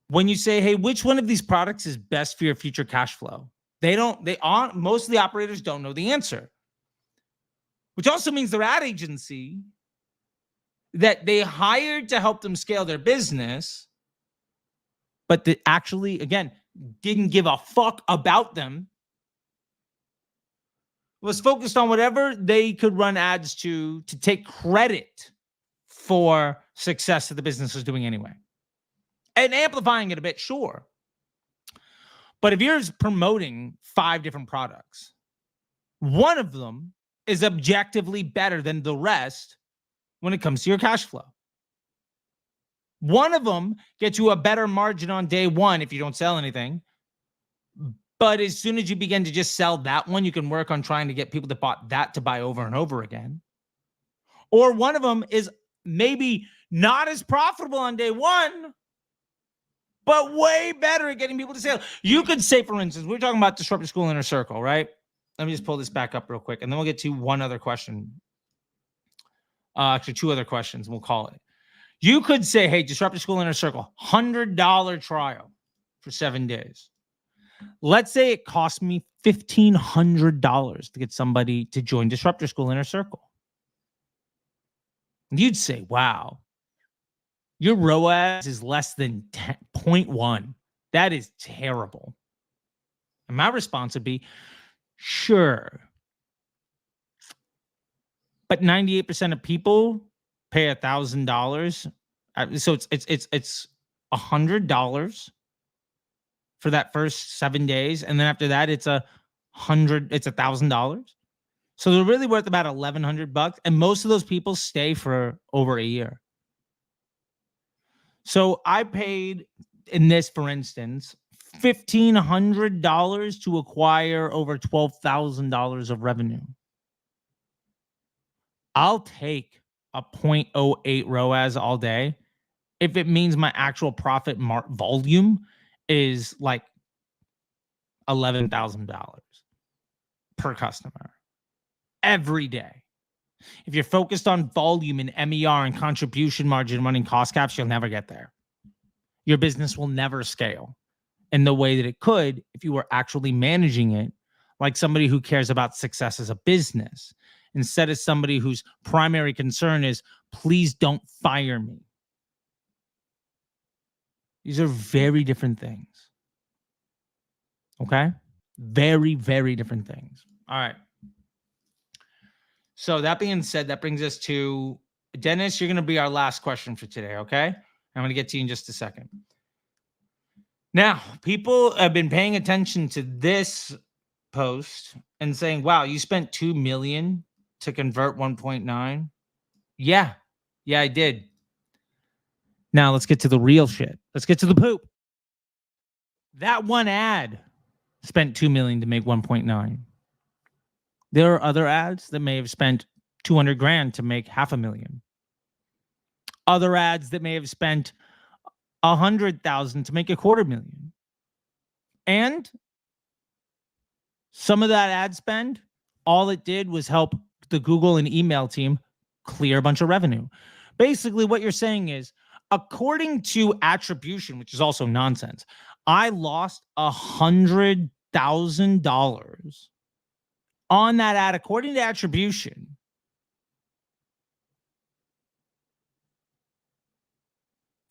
when you say, hey, which one of these products is best for your future cash flow? Most of the operators don't know the answer, which also means their ad agency that they hired to help them scale their business, but that actually, again, didn't give a fuck about them, was focused on whatever they could run ads to take credit for success that the business was doing anyway. And amplifying it a bit, sure. But if you're promoting 5 different products, one of them is objectively better than the rest when it comes to your cash flow. One of them gets you a better margin on day one if you don't sell anything. But as soon as you begin to just sell that one, you can work on trying to get people that bought that to buy over and over again. Or one of them is maybe not as profitable on day one, but way better at getting people to sell. You could say, for instance, we're talking about Disruptor School Inner Circle, right? Let me just pull this back up real quick, and then we'll get to one other question. Actually, 2 other questions, and we'll call it. You could say, hey, Disruptor School Inner Circle, $100 trial for 7 days. Let's say it cost me $1,500 to get somebody to join Disruptor School Inner Circle. And you'd say, wow, your ROAS is less than 0.1. That is terrible. And my response would be, sure. But 98% of people pay $1,000. So it's $100 for that first 7 days, and then after that, it's $1,000. So they're really worth about $1,100, and most of those people stay for over a year. So I paid, in this, for instance, $1,500 to acquire over $12,000 of revenue. I'll take a 0.08 ROAS all day if it means my actual profit volume is like $11,000 per customer every day. If you're focused on volume and MER and contribution margin running cost caps, you'll never get there. Your business will never scale in the way that it could if you were actually managing it like somebody who cares about success as a business, instead of somebody whose primary concern is, please don't fire me. These are very different things. Okay? Very, very different things. All right. So that being said, that brings us to Dennis. You're going to be our last question for today. Okay? I'm going to get to you in just a second. Now, people have been paying attention to this post and saying, wow, you spent $2 million to convert 1.9. Yeah, I did. Now let's get to the real shit. Let's get to the poop. That one ad spent $2 million to make 1.9. There are other ads that may have spent 200 grand to make $500,000. Other ads that may have spent 100,000 to make $250,000. And some of that ad spend, all it did was help the Google and email team clear a bunch of revenue. Basically, what you're saying is, according to attribution, which is also nonsense, I lost $100,000 on that ad, according to attribution.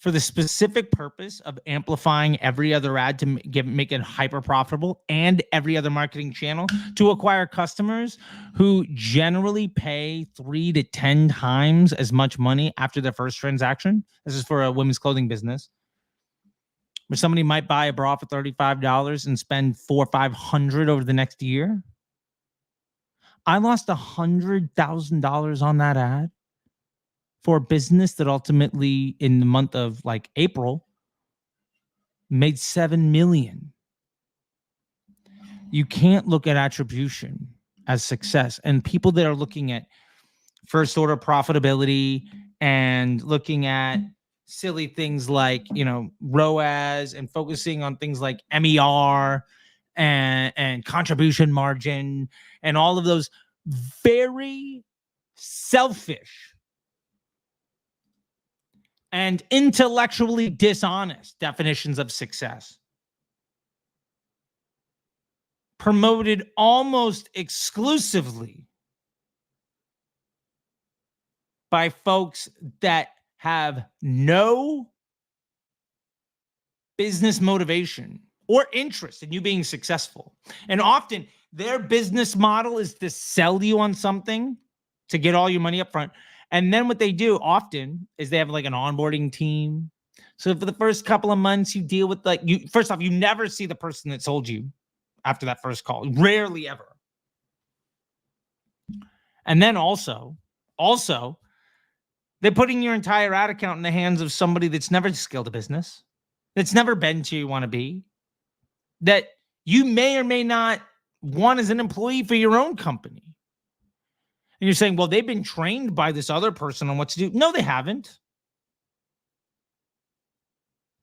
For the specific purpose of amplifying every other ad to make it hyper profitable, and every other marketing channel to acquire customers who generally pay 3 to 10 times as much money after their first transaction. This is for a women's clothing business, where somebody might buy a bra for $35 and spend $400 or $500 over the next year. I lost $100,000 on that ad for a business that ultimately, in the month of like April, made $7 million. You can't look at attribution as success. And people that are looking at first order profitability and looking at silly things like, ROAS, and focusing on things like MER and contribution margin and all of those very selfish and intellectually dishonest definitions of success, promoted almost exclusively by folks that have no business motivation or interest in you being successful. And often their business model is to sell you on something to get all your money up front. And then what they do often is they have like an onboarding team. So for the first couple of months, you deal with first off, you never see the person that sold you after that first call. Rarely ever. And then also, they're putting your entire ad account in the hands of somebody that's never scaled a business, that's never been to you want to be, that you may or may not want as an employee for your own company. And you're saying, well, they've been trained by this other person on what to do. No, they haven't.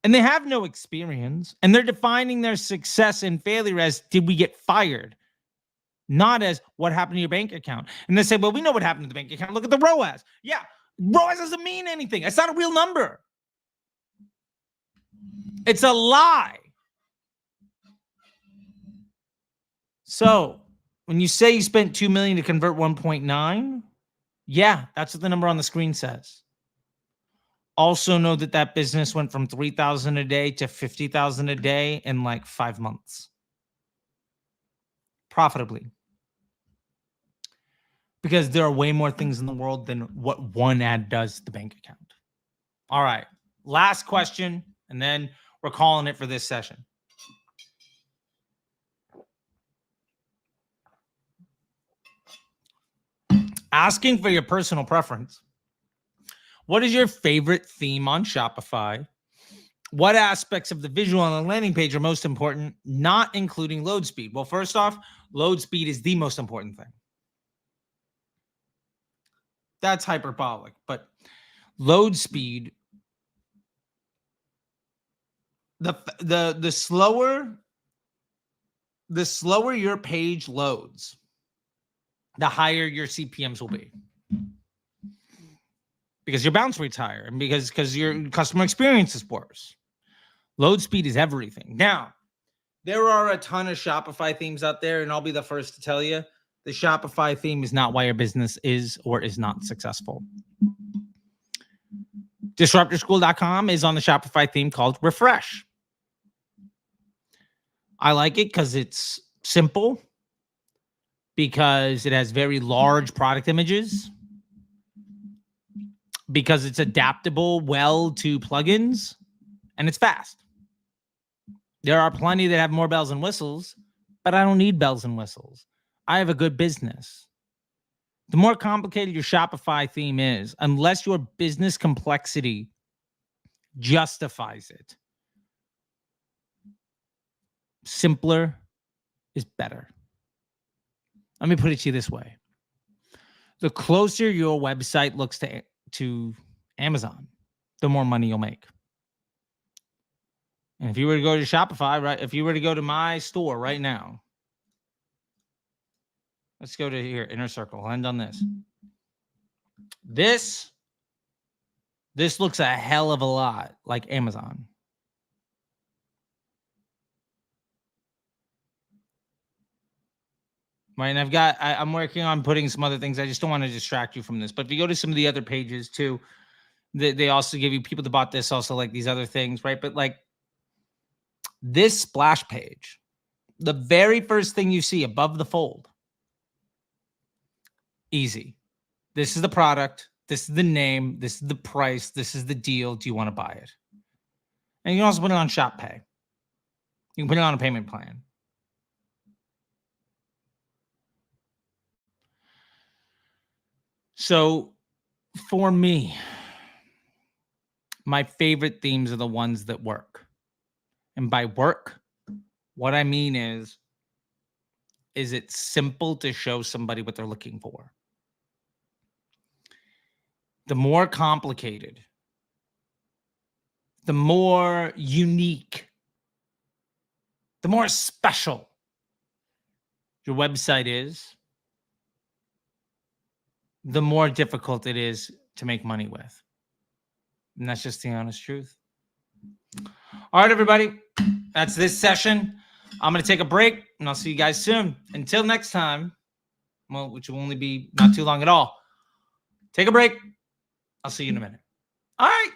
And they have no experience. And they're defining their success and failure as, did we get fired? Not as, what happened to your bank account? And they say, well, we know what happened to the bank account. Look at the ROAS. Yeah, ROAS doesn't mean anything. It's not a real number. It's a lie. So when you say you spent $2 million to convert 1.9, yeah, that's what the number on the screen says. Also know that business went from 3,000 a day to 50,000 a day in like 5 months. Profitably. Because there are way more things in the world than what one ad does to the bank account. All right. Last question, and then we're calling it for this session. Asking for your personal preference. What is your favorite theme on Shopify What aspects of the visual on the landing page are most important, not including load speed? Well, first off, load speed is the most important thing. That's hyperbolic, but load speed, the slower your page loads, the higher your CPMs will be. Because your bounce rate's higher and because your customer experience is worse. Load speed is everything. Now, there are a ton of Shopify themes out there, and I'll be the first to tell you, the Shopify theme is not why your business is or is not successful. DisruptorSchool.com is on the Shopify theme called Refresh. I like it because it's simple, because it has very large product images, because it's adaptable well to plugins, and it's fast. There are plenty that have more bells and whistles, but I don't need bells and whistles. I have a good business. The more complicated your Shopify theme is, unless your business complexity justifies it, simpler is better. Let me put it to you this way. The closer your website looks to Amazon, the more money you'll make. And if you were to go to Shopify, right? If you were to go to my store right now, let's go to here, Inner Circle. I'll end on this. This looks a hell of a lot like Amazon. Right, and I'm working on putting some other things. I just don't want to distract you from this. But if you go to some of the other pages too, they also give you people that bought this also like these other things, right? But like this splash page, the very first thing you see above the fold, easy. This is the product. This is the name. This is the price. This is the deal. Do you want to buy it? And you can also put it on Shop Pay. You can put it on a payment plan. So for me, my favorite themes are the ones that work. And by work, what I mean is it's simple to show somebody what they're looking for. The more complicated, the more unique, the more special your website is, the more difficult it is to make money with. And that's just the honest truth. All right, everybody. That's this session. I'm going to take a break, and I'll see you guys soon. Until next time, well, which will only be not too long at all. Take a break. I'll see you in a minute. All right.